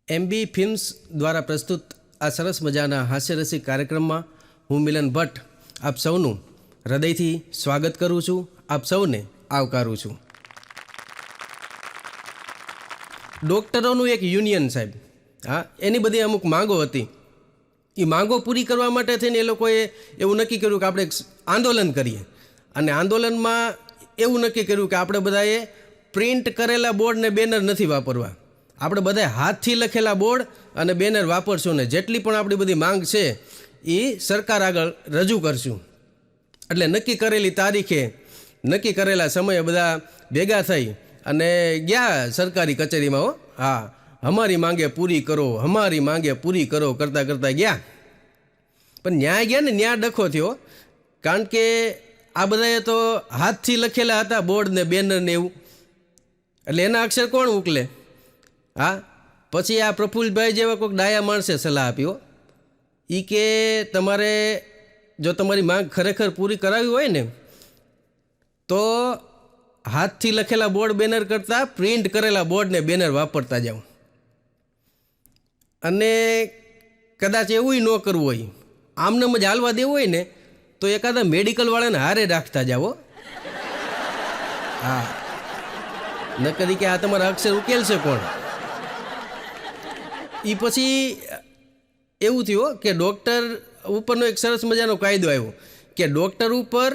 MB films દ્વારા પ્રસ્તુત આ સરસ મજાના હાસ્યરસિક કાર્યક્રમમાં હું મિલન ભટ્ટ આપ સૌનું હૃદયથી સ્વાગત કરું છું, આપ સૌને આવકારું છું. ડૉક્ટરોનું એક યુનિયન સાહેબ, હા, એની બધી અમુક માંગો હતી. એ માંગો પૂરી કરવા માટે થઈને એ લોકોએ એવું નક્કી કર્યું કે આપણે એક આંદોલન કરીએ. અને આંદોલનમાં એવું નક્કી કર્યું કે આપણે બધાએ પ્રિન્ટ કરેલા બોર્ડ ને બેનર નથી વાપરવા. આપણે બધાએ હાથથી લખેલા બોર્ડ અને બેનર વાપરશું ને જેટલી પણ આપણી બધી માંગ છે એ સરકાર આગળ રજૂ કરશું. એટલે નક્કી કરેલી તારીખે નક્કી કરેલા સમયે બધા ભેગા થઈ અને ગયા સરકારી કચેરીમાં. હા, અમારી માંગે પૂરી કરો, અમારી માંગે પૂરી કરો કરતાં કરતાં ગયા. પણ ન્યાય ગયા ને ન્યા ડખો થયો, કારણ કે આ બધાએ તો હાથથી લખેલા હતા બોર્ડ ને બેનર ને એવું, એટલે એના અક્ષર કોણ ઉકલે? હા, પછી આ પ્રફુલ્લભાઈ જેવા કોઈક ડાયા માણસે સલાહ આપ્યો. એ કે તમારે જો તમારી માંગ ખરેખર પૂરી કરાવી હોય ને તો હાથથી લખેલા બોર્ડ બેનર કરતાં પ્રિન્ટ કરેલા બોર્ડ ને બેનર વાપરતા જાઓ. અને કદાચ એવું ન કરવું હોય, આમનામ જ હાલવા દેવું હોય ને તો એકાદા મેડિકલવાળાને હારે રાખતા જાઓ. હા, ન કરી કે આ તમારા અક્ષર ઉકેલશે કોણ? એ પછી એવું થયું કે ડૉક્ટર ઉપરનો એક સરસ મજાનો કાયદો આવ્યો કે ડૉક્ટર ઉપર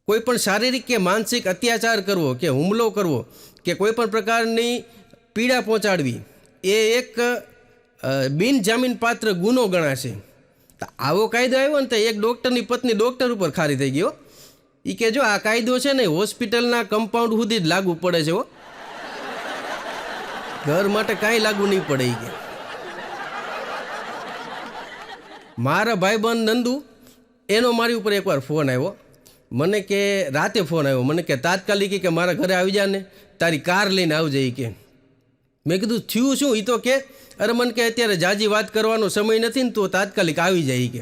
કોઈ પણ શારીરિક કે માનસિક અત્યાચાર કરવો કે હુમલો કરવો કે કોઈ પણ પ્રકારની પીડા પહોંચાડવી એ એક બિનજામીનપાત્ર ગુનો ગણાશે. તો આવો કાયદો આવ્યો ને તો એક ડૉક્ટરની પત્ની ડૉક્ટર ઉપર ખારી થઈ ગયો. એ કે જો આ કાયદો છે ને હોસ્પિટલના કમ્પાઉન્ડ સુધી જ લાગુ પડે છે, ઘર માટે કાંઈ લાગુ નહીં પડે. એ કે મારા ભાઈબંધ નંદુ, એનો મારી ઉપર એકવાર ફોન આવ્યો. મને કે રાતે ફોન આવ્યો, મને કે તાત્કાલિક કે મારા ઘરે આવી જા ને, તારી કાર લઈને આવજે. એ કે મેં કીધું થયું શું? એ તો કે અરે મને કે અત્યારે જાજી વાત કરવાનો સમય નથી ને, તો તાત્કાલિક આવી જાય કે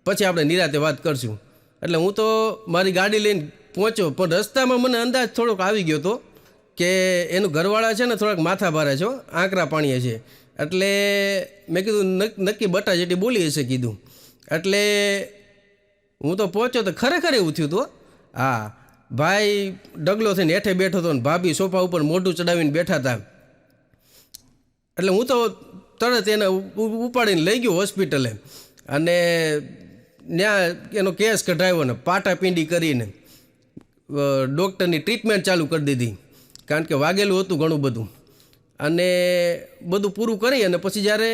પછી આપણે નિરાતે વાત કરશું. એટલે હું તો મારી ગાડી લઈને પહોંચ્યો, પણ રસ્તામાં મને અંદાજ થોડોક આવી ગયો હતો કે એનું ઘરવાળા છે ને થોડાક માથા ભારે છે, આંકરા પાણીએ છે. એટલે મેં કીધું નક્કી બટા જેટી બોલી હશે કીધું. એટલે હું તો પહોંચ્યો તો ખરેખર એવું થયું હતું. હા, ભાઈ ડગલો થઈને હેઠે બેઠો હતો ને ભાભી સોફા ઉપર મોઢું ચડાવીને બેઠા હતા. એટલે હું તો તરત એને ઉપાડીને લઈ ગયો હોસ્પિટલે અને ત્યાં એનો કેસ કઢાવ્યો ને પાટાપીંડી કરીને ડૉક્ટરની ટ્રીટમેન્ટ ચાલુ કરી દીધી, કારણ કે વાગેલું હતું ઘણું બધું. અને બધું પૂરું કરી અને પછી જ્યારે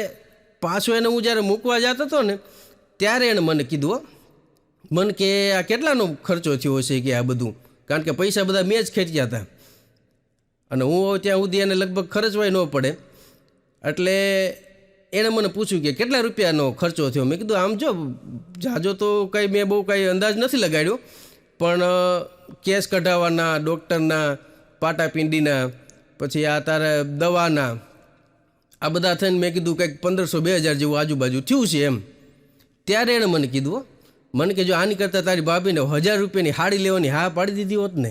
પાછો એને હું જ્યારે મૂકવા જતો હતો ને ત્યારે એણે મને કીધું, મને કે આ કેટલાનો ખર્ચો થયો હશે કે આ બધું, કારણ કે પૈસા બધા મેં જ ખેંચ્યા હતા અને હું ત્યાં સુધી એને લગભગ ખર્ચવાય ન પડે. એટલે એણે મને પૂછ્યું કે કેટલા રૂપિયાનો ખર્ચો થયો. મેં કીધું આમ જો જાજો તો કંઈ મેં બહુ કાંઈ અંદાજ નથી લગાડ્યો, પણ કેસ કઢાવવાના, ડૉક્ટરના, પાટાપીંડીના, પછી આ તારે દવાના, આ બધા થઈને મેં કીધું કંઈક 1500-2000 જેવું આજુબાજુ થયું છે એમ. ત્યારે એણે મને કીધું, મને કે જો આની કરતાં તારી ભાભીને 1000 રૂપિયાની હાડી લેવાની હા પાડી દીધી હોત ને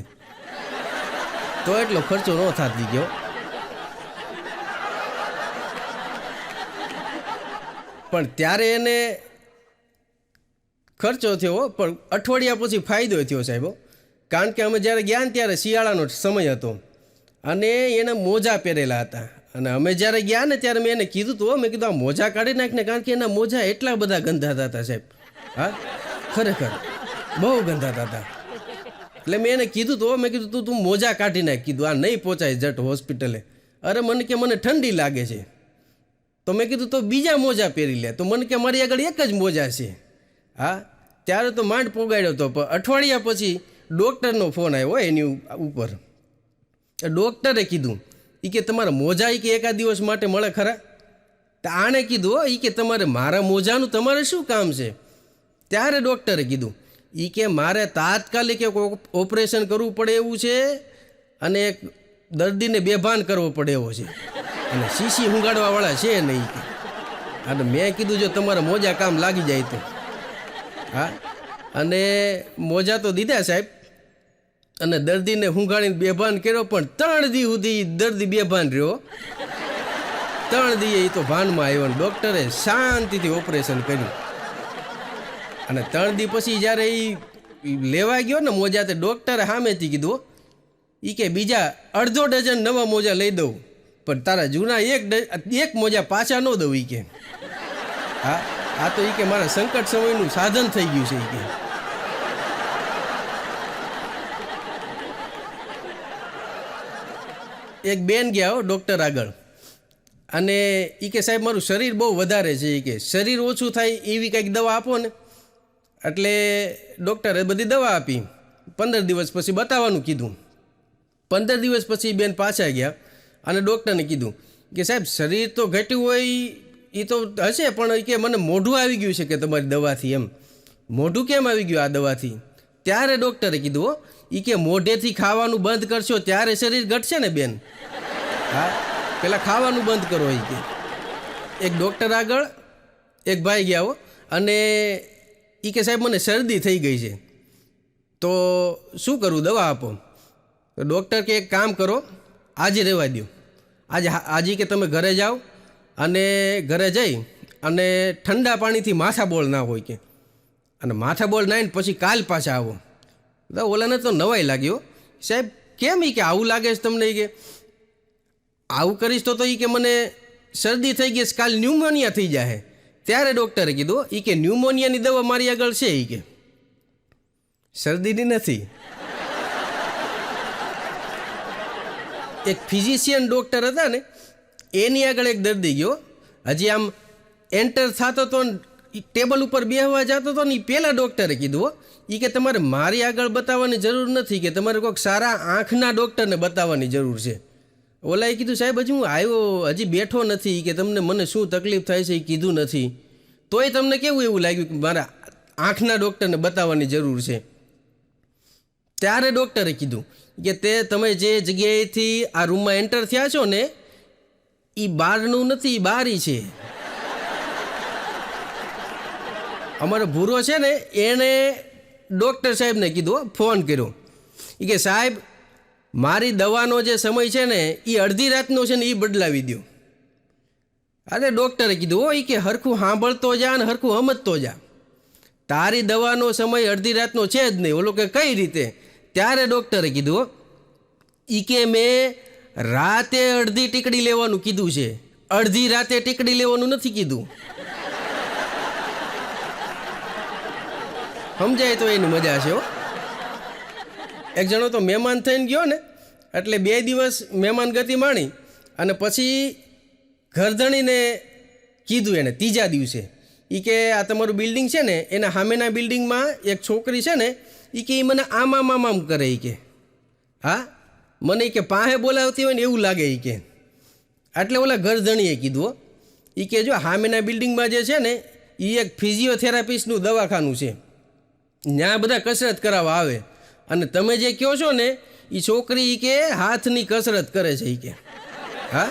તો એટલો ખર્ચો ન થાતી ગયો. પણ ત્યારે એને ખર્ચો થયો, પણ અઠવાડિયા પછી ફાયદો થયો સાહેબ. કારણ કે અમે જ્યારે ગયા ને ત્યારે શિયાળાનો સમય હતો અને એને મોજા પહેરેલા હતા. અને અમે જ્યારે ગયા ને ત્યારે મેં એને કીધું હતું, મેં કીધું આ મોજા કાઢી નાખને, કારણ કે એના મોજા એટલા બધા ગંધાતા હતા સાહેબ. હા, ખરેખર બહુ ગંધાતા હતા. એટલે મેં એને કીધું હતું, મેં કીધું તું મોજા કાઢી નાખ, કીધું આ નહીં પહોંચાય જટ હોસ્પિટલે. અરે મને કે મને ઠંડી લાગે છે. તો મેં કીધું તો બીજા મોજા પહેરી લે. તો મને કે મારી આગળ એક જ મોજા છે. હા, ત્યારે તો માંડ પોગાડ્યો હતો. પણ અઠવાડિયા પછી ડૉક્ટરનો ફોન આવ્યો એની ઉપર. ડૉક્ટરે કીધું, એ કે તમારા મોજા એ કે એકાદ દિવસ માટે મળે ખરા? તો આણે કીધું, એ કે તમારે મારા મોજાનું તમારે શું કામ છે? ત્યારે ડૉક્ટરે કીધું, એ કે મારે તાત્કાલિક એક ઓપરેશન કરવું પડે એવું છે અને એક દર્દીને બેભાન કરવો પડે એવો છે અને શીશી હુંગાડવાવાળા છે નહીં. અને મેં કીધું જો તમારા મોજા કામ લાગી જાય તો. હા, અને મોજા તો દીધા સાહેબ અને દર્દીને હુંગાડીને બેભાન કર્યો, પણ 3 દી સુધી દર્દી બેભાન રહ્યો. 3 દીએ એ તો ભાનમાં આવ્યો ને ડૉક્ટરે શાંતિથી ઓપરેશન કર્યું. અને 3 દી પછી જ્યારે એ લેવા ગયો ને મોજા, તે ડૉક્ટરે સામેથી કીધું એ કે બીજા અડધો ડઝન નવા મોજા લઈ દઉં, પણ તારા જૂના એક મોજા પાછા ન દઉં. એ કે હા, આ તો એ કે મારા સંકટ સમયનું સાધન થઈ ગયું છે. એ કે એક બેન ગયા હો ડૉક્ટર આગળ, અને એ કે સાહેબ મારું શરીર બહુ વધારે છે. એ કે શરીર ઓછું થાય એવી કંઈક દવા આપો ને. એટલે ડૉક્ટરે બધી દવા આપી. 15 દિવસ પછી બતાવવાનું કીધું. 15 દિવસ પછી બેન પાછા ગયા અને ડૉક્ટરને કીધું કે સાહેબ શરીર તો ઘટ્યું હોય એ તો હશે, પણ એ કે મને મોઢું આવી ગયું છે કે તમારી દવાથી. એમ મોઢું કેમ આવી ગયું આ દવાથી? ત્યારે ડૉક્ટરે કીધું એ કે મોઢેથી ખાવાનું બંધ કરશો ત્યારે શરીર ઘટશે ને બેન. હા, પેલા ખાવાનું બંધ કરો. એ કે એક ડૉક્ટર આગળ એક ભાઈ ગયા હો, અને એ કે સાહેબ મને શરદી થઈ ગઈ છે, તો શું કરું, દવા આપો. તો ડૉક્ટર કે એક કામ કરો, આજે રહેવા દો. આજે કે તમે ઘરે જાઓ અને ઘરે જઈ અને ઠંડા પાણીથી માથાબોળ ના હોય કે, અને માથાબોળ નાહીને પછી કાલ પાછા આવો. તો ઓલાને તો નવાઈ લાગ્યો, સાહેબ કેમ? એ કે આવું લાગે છે તમને? એ કે આવું કરીશ તો એ કે મને શરદી થઈ ગઈ, કાલ ન્યુમોનિયા થઈ જાય. ત્યારે ડૉક્ટરે કીધું એ કે ન્યુમોનિયાની દવા મારી આગળ છે. એ કે શરદીની નથી. એક ફિઝિશિયન ડૉક્ટર હતા ને, એની આગળ એક દર્દી ગયો, હજી આમ એન્ટર થતો તો ટેબલ ઉપર બેસવા જતો હતો ને, એ પહેલાં ડૉક્ટરે કીધું એ કે તમારે મારી આગળ બતાવવાની જરૂર નથી, કે તમારે કોઈક સારા આંખના ડૉક્ટરને બતાવવાની જરૂર છે. ઓલાએ કીધું સાહેબ હજી હું આવ્યો, હજી બેઠો નથી, કે તમને મને શું તકલીફ થાય છે એ કીધું નથી, તોય તમને કેવું એવું લાગ્યું કે મારા આંખના ડૉક્ટરને બતાવવાની જરૂર છે. ત્યારે ડૉક્ટરે કીધું કે તમે જે જગ્યાએથી આ રૂમમાં એન્ટર થયા છો ને, એ બારનું નથી, એ બારી છે. અમારો ભૂરો છે ને, એણે ડૉક્ટર સાહેબને કીધું, ફોન કર્યો, એ કે સાહેબ મારી દવાનો જે સમય છે ને એ અડધી રાતનો છે ને, એ બદલાવી દો. અરે ડૉક્ટરે કીધું એ કે હરખું સાંભળતો જા ને હરખું સમજતો જા, તારી દવાનો સમય અડધી રાતનો છે જ નહીં. ઓલો કે કઈ રીતે? ત્યારે ડૉક્ટરે કીધું એ કે મેં રાતે અડધી ટીકડી લેવાનું કીધું છે, અડધી રાતે ટીકડી લેવાનું નથી કીધું. સમજાય તો એની મજા છે. એક જણો તો મહેમાન થઈને ગયો ને, એટલે 2 દિવસ મહેમાન ગતિ માણી, અને પછી ઘરધણીને કીધું એને 3જા દિવસે એ કે આ તમારું બિલ્ડિંગ છે ને, એના સામેના બિલ્ડિંગમાં એક છોકરી છે ને, એ કે એ મને આમ કરે. એ કે હા, મને કે પાસે બોલાવતી હોય ને એવું લાગે. એ કે એટલે ઓલા ઘરધણીએ કીધું એ કે જો સામેના બિલ્ડિંગમાં જે છે ને, એ એક ફિઝિયોથેરાપિસ્ટનું દવાખાનું છે, ત્યાં બધા કસરત કરાવવા આવે, અને તમે જે કહો છો ને એ છોકરી કે હાથની કસરત કરે છે. એ કે હા,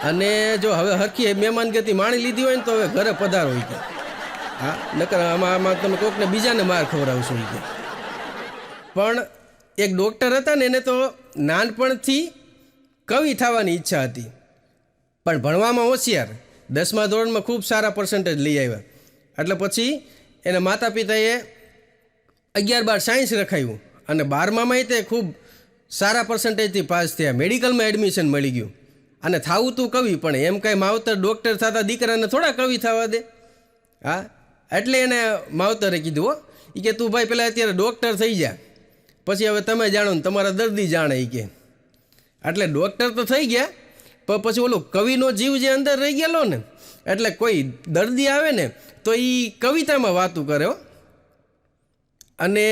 અને જો હવે હરખી મહેમાન ગતિ માણી લીધી હોય ને તો હવે ઘરે પધારો. એ કે હા, નકર આમાં તમે કોકને બીજાને માર ખવડાવશો. એ કે પણ એક ડૉક્ટર હતા ને, એને તો નાનપણથી કવિ થવાની ઈચ્છા હતી, પણ ભણવામાં હોશિયાર, 10મા ધોરણમાં ખૂબ સારા પર્સન્ટેજ લઈ આવ્યા. એટલે પછી એના માતા પિતાએ 11-12 સાયન્સ રખાયું, અને 12મામાં તે ખૂબ સારા પર્સન્ટેજથી પાસ થયા, મેડિકલમાં એડમિશન મળી ગયું. અને થાવું તું કવિ, પણ એમ કાંઈ માવતર ડૉક્ટર થતા દીકરાને થોડા કવિ થવા દે. હા, એટલે એને માવતરે કીધું એ કે તું ભાઈ પહેલાં અત્યારે ડૉક્ટર થઈ જા, પછી હવે તમે જાણો ને તમારા દર્દી જાણે. એ કે એટલે ડૉક્ટર તો થઈ ગયા, પણ પછી ઓલો કવિનો જીવ જે અંદર રહી ગયેલો ને, એટલે કોઈ દર્દી આવે ને તો એ કવિતામાં વાતું કરે, અને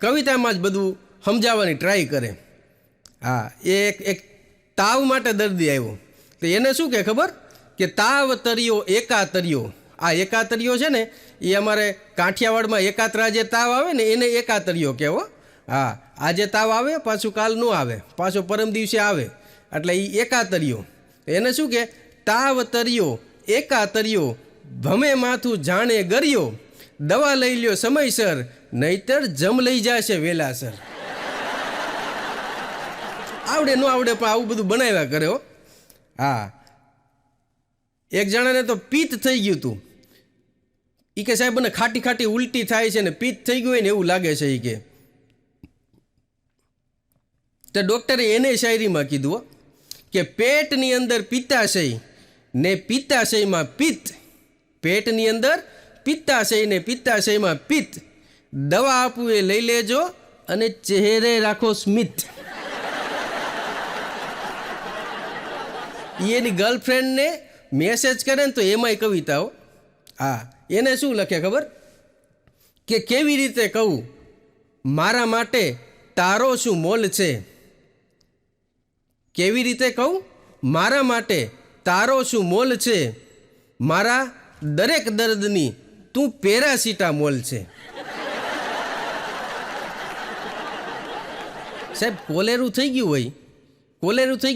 કવિતામાં જ બધું સમજાવવાની ટ્રાય કરે. હા, એક તાવ માટે દર્દી આવ્યો, તો એને શું કહે ખબર? કે તાવ તર્યો એકાતર્યો. આ એકાતર્યો છે ને, એ અમારે કાઠિયાવાડમાં એકાત્રા જે તાવ આવે ને એને એકાતર્યો કહેવો. હા, આજે તાવ આવે પાછું કાલ ન આવે, પાછો પરમ દિવસે આવે, એટલે એ એકાતર્યો. એને શું કે તાવ તર્યો એકાતર્યો, ભમે માથું જાણે ગર્યો, દવા લઈ લ્યો સમયસર, નહીતર જમ લઈ જશે વેલાસર. આવડે ન આવડે પણ આવું બધું બનાવ્યા કરે. હા, એક જણાને તો પિત્ત થઈ ગયું હતું. એ કે સાહેબ મને ખાટી ખાટી ઉલટી થાય છે ને પિત્ત થઈ ગયું હોય ને એવું લાગે છે. એ કે તો ડૉક્ટરે એને શાયરીમાં કીધું કે પેટની અંદર પિત્તાશય ને પિત્તાશયમાં પિત્ત, પેટની અંદર પિત્તાશય ને પિત્તાશયમાં પિત્ત, દવા આપું એ લઈ લેજો અને ચહેરે રાખો સ્મિત. એની ગર્લફ્રેન્ડને મેસેજ કરે ને તો એમાંય કવિતાઓ. હા, એને શું લખે ખબર? કે કેવી રીતે કહું મારા માટે તારો શું મોલ છે, કેવી રીતે કહું મારા માટે તારો શું મોલ છે, મારા દરેક દર્દની તું પેરાસિટામોલ છે. સાહેબ કોલેરું થઈ ગયું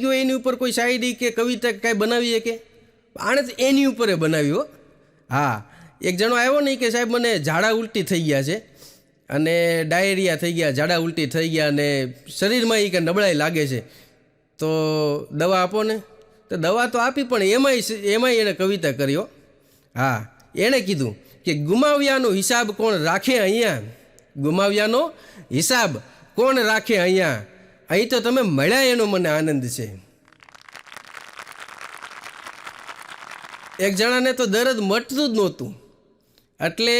હોય એની ઉપર કોઈ શાયરી કે કવિતા કાંઈ બનાવીએ કે? આણે તો એની ઉપર બનાવ્યો. હા, એક જણો આવ્યો નહીં કે સાહેબ મને ઝાડા ઉલટી થઈ ગયા છે અને ડાયરિયા થઈ ગયા, ઝાડા ઉલટી થઈ ગયા અને શરીરમાં એ કે નબળાઈ લાગે છે, તો દવા આપો ને. તો દવા તો આપી પણ એમાંય એણે કવિતા કર્યો. હા, એણે કીધું કે ગુમાવ્યાનો હિસાબ કોણ રાખે અહીંયા, ગુમાવ્યાનો હિસાબ કોણ રાખે અહીંયા, અહીં તો તમે મળ્યા એનો મને આનંદ છે. એક જણાને તો દર્દ મટતું જ નહોતું એટલે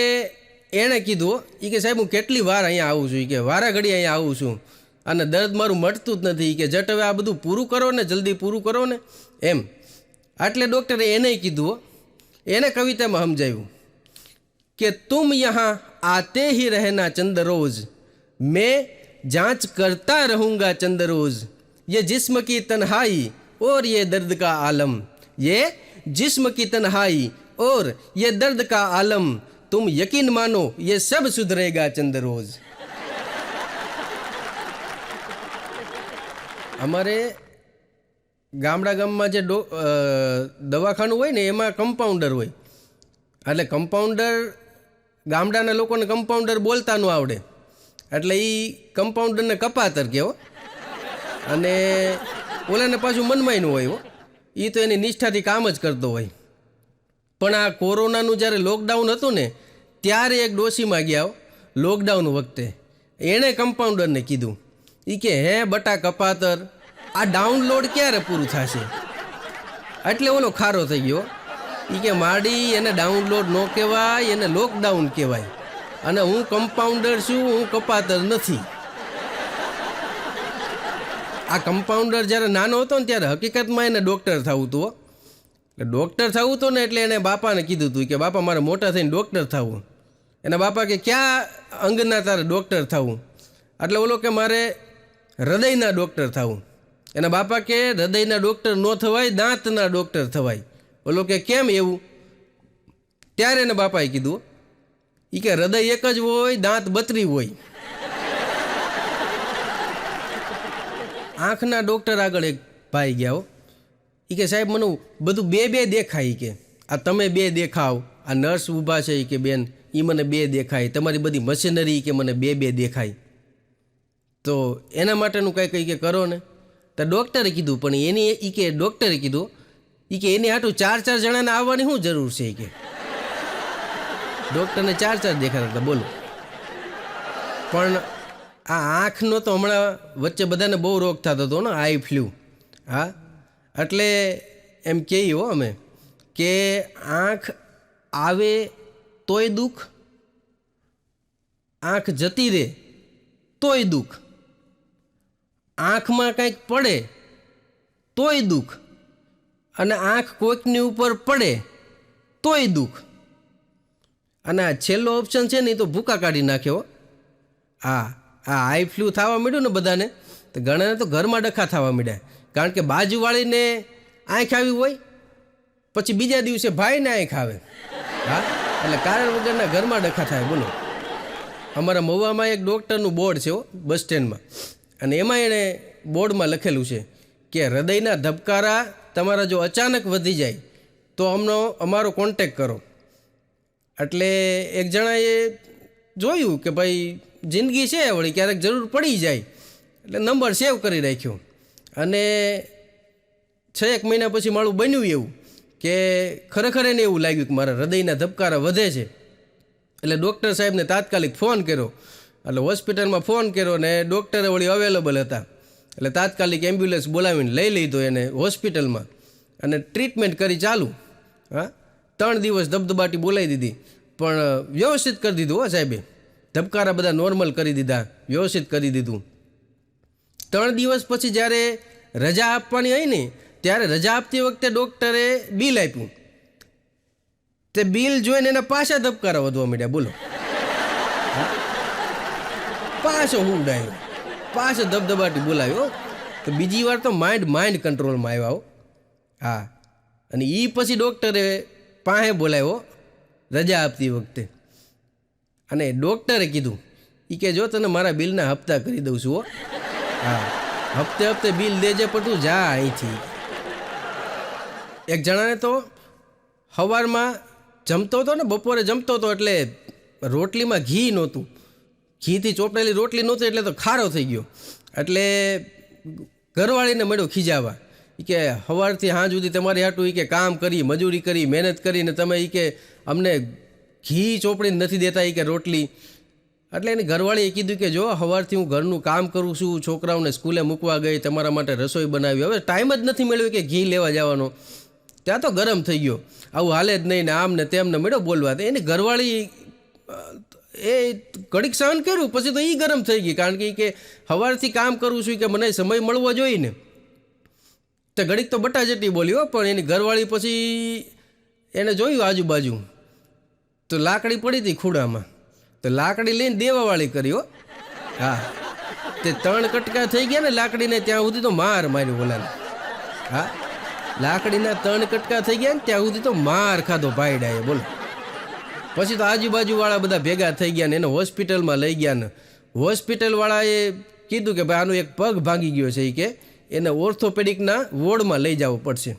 એણે કીધું એ કે સાહેબ હું કેટલી વાર અહીંયા આવું છું, એ કે વારા ઘડી અહીંયા આવું છું અને દર્દ મારું મટતું જ નથી, કે જટ હવે આ બધું પૂરું કરો ને, જલ્દી પૂરું કરો ને એમ. એટલે ડૉક્ટરે એને કીધું, એને કવિતામાં સમજાવ્યું કે તુમ યહાં આતે હી રહેના ચંદ રોજ, મેં जांच करता रहूँगा चंद रोज, ये जिस्म की तन्हाई और ये दर्द का आलम, ये जिस्म की तन्हाई और ये दर्द का आलम, तुम यकीन मानो ये सब सुधरेगा चंद रोज. અમારે ગામમાં જે દવાખાનું હોય ને એમાં કમ્પાઉન્ડર હોય, એટલે કમ્પાઉન્ડર ગામડાના લોકોને કમ્પાઉન્ડર બોલતા ન આવડે એટલે એ કમ્પાઉન્ડરને કપાતર કહેવો અને ઓલાને પાછું મનમાંયનું હોય, એ તો એની નિષ્ઠાથી કામ જ કરતો હોય. પણ આ કોરોનાનું જ્યારે લોકડાઉન હતું ને ત્યારે એક ડોશીમાં ગયા લોકડાઉન વખતે, એણે કમ્પાઉન્ડરને કીધું એ કે હે બટા કપાતર આ ડાઉનલોડ ક્યારે પૂરું થશે? એટલે ઓલો ખારો થઈ ગયો. એ કે માડી એને ડાઉનલોડ ન કહેવાય, એને લોકડાઉન કહેવાય અને હું કમ્પાઉન્ડર છું, હું કપાતર નથી. આ કમ્પાઉન્ડર જ્યારે નાનો હતો ને ત્યારે હકીકતમાં એને ડૉક્ટર થવું હતું. ડૉક્ટર થવું હતું ને એટલે એણે બાપાને કીધું હતું કે બાપા મારે મોટા થઈને ડૉક્ટર થવું. એના બાપા કે ક્યાં અંગના તારે ડૉક્ટર થવું? એટલે ઓલો કે મારે હૃદયના ડૉક્ટર થવું. એના બાપા કે હૃદયના ડૉક્ટર ન થવાય, દાંતના ડૉક્ટર થવાય. ઓલો કે કેમ એવું? ત્યારે એના બાપાએ કીધું એ કે હૃદય એક જ હોય, દાંત 32 હોય. આંખના ડૉક્ટર આગળ એક ભાઈ ગયા એ કે સાહેબ મને બધું બે દેખાય, કે આ તમે 2 દેખાવ, આ નર્સ ઊભા છે એ કે બેન એ મને 2 દેખાય, તમારી બધી મશીનરી કે મને 2 દેખાય, તો એના માટેનું કંઈ કે કરો ને. તો ડૉક્ટરે કીધું પણ એની એ કે ડૉક્ટરે કીધું એ કે એની હાટું 4 જણાને આવવાની શું જરૂર છે? કે ડૉક્ટરને 4 દેખાતા હતા બોલો. પણ આ આંખનો તો હમણાં વચ્ચે બધાને બહુ રોગ થતો હતો ને, આઈ ફ્લૂ. હા, એટલે એમ કહીએ અમે કે આંખ આવે તોય દુઃખ, આંખ જતી રહે તોય દુઃખ, આંખમાં કંઈક પડે તોય દુઃખ, અને આંખ કોઈકની ઉપર પડે તોય દુઃખ. અને આ છેલ્લો ઓપ્શન છે ને એ તો ભૂકા કાઢી નાખ્યો. આ આઈ ફ્લૂ થવા માંડ્યું ને બધાને, તો ઘણાને તો ઘરમાં ડખા થવા માંડ્યા, કારણ કે બાજુવાળીને આંખ આવી હોય પછી બીજા દિવસે ભાઈને આંખ આવે. હા, એટલે કારણ વગરના ઘરમાં ડખા થાય બોલો. અમારા મહુવામાં એક ડૉક્ટરનું બોર્ડ છે બસ સ્ટેન્ડમાં, અને એમાં એણે બોર્ડમાં લખેલું છે કે હૃદયના ધબકારા તમારા જો અચાનક વધી જાય તો અમારો કોન્ટેક કરો. એટલે એક જણાએ જોયું કે ભાઈ જિંદગી છે વળી ક્યારેક જરૂર પડી જાય, એટલે નંબર સેવ કરી રાખ્યો. અને 6 મહિના પછી મારું બન્યું એવું કે ખરેખર એને એવું લાગ્યું કે મારા હૃદયના ધબકારા વધે છે. એટલે ડૉક્ટર સાહેબને તાત્કાલિક ફોન કર્યો. એટલે હોસ્પિટલમાં ફોન કર્યો ને ડૉક્ટરે વળી અવેલેબલ હતા. એટલે તાત્કાલિક એમ્બ્યુલન્સ બોલાવીને લઈ લીધો એને હોસ્પિટલમાં અને ટ્રીટમેન્ટ કરી ચાલુ. હા, 3 દિવસ ધબધબાટી બોલાવી દીધી, પણ વ્યવસ્થિત કરી દીધું હો સાહેબે. ધબકારા બધા નોર્મલ કરી દીધા, વ્યવસ્થિત કરી દીધું. 3 દિવસ પછી જ્યારે રજા આપવાની હોય ને, ત્યારે રજા આપતી વખતે ડૉક્ટરે બિલ આપ્યું. તે બિલ જોઈને એના પાછા ધબકારા વધવા માંડ્યા. બોલો, પાછો હુંડ આવ્યો, પાછો ધબધબાટી બોલાવ્યો. તો બીજી વાર તો માઇન્ડ કંટ્રોલમાં આવ્યા. હા, અને એ પછી ડૉક્ટરે પાસે બોલાવ્યો રજા આપતી વખતે. અને ડૉક્ટરે કીધું એ કે જો તને મારા બિલના હપ્તા કરી દઉં છું. હો, હા, હપ્તે બિલ દેજે, પણ તું જા અહીંથી. એક જણાને તો સવારમાં જમતો હતો ને, બપોરે જમતો હતો, એટલે રોટલીમાં ઘી નહોતું, ઘીથી ચોપડેલી રોટલી નહોતી, એટલે તો ખારો થઈ ગયો. એટલે ઘરવાળીને મળ્યો ખીજાવા કે સવારથી સાંજ સુધી તમારી હાટું કે કામ કરી, મજૂરી કરી, મહેનત કરીને તમે કે અમને ઘી ચોપડીને નથી દેતા કે રોટલી. એટલે એની ઘરવાળીએ કીધું કે જો સવારથી હું ઘરનું કામ કરું છું, છોકરાઓને સ્કૂલે મૂકવા ગઈ, તમારા માટે રસોઈ બનાવી, હવે ટાઈમ જ નથી મળ્યો કે ઘી લેવા જવાનો. ત્યાં તો ગરમ થઈ ગયો, આવું હાલે જ નહીં ને આમ ને તેમને મળ્યો બોલવા. એની ઘરવાળી એ ઘડીક સહન કર્યું, પછી તો એ ગરમ થઈ ગઈ, કારણ કે સવારથી કામ કરું છું કે મને સમય મળવો જોઈએ ને. તો ઘડીક તો બટાજટી બોલ્યો, પણ એની ઘરવાળી પછી એને જોયું આજુબાજુ તો લાકડી પડી હતી ખૂણામાં, તો લાકડી લઈને દેવાવાળી કર્યો. હા, તે 3 કટકા થઈ ગયા ને લાકડીને, ત્યાં સુધી તો માર માર્યું બોલાને. હા, લાકડીના 3 કટકા થઈ ગયા ને ત્યાં સુધી તો માર ખાધો ભાઈડાએ. બોલો, પછી તો આજુબાજુવાળા બધા ભેગા થઈ ગયા ને એને હોસ્પિટલમાં લઈ ગયા ને હોસ્પિટલવાળાએ કીધું કે ભાઈ આનો એક પગ ભાંગી ગયો છે, કે એને ઓર્થોપેડિકના વોર્ડમાં લઈ જવો પડશે.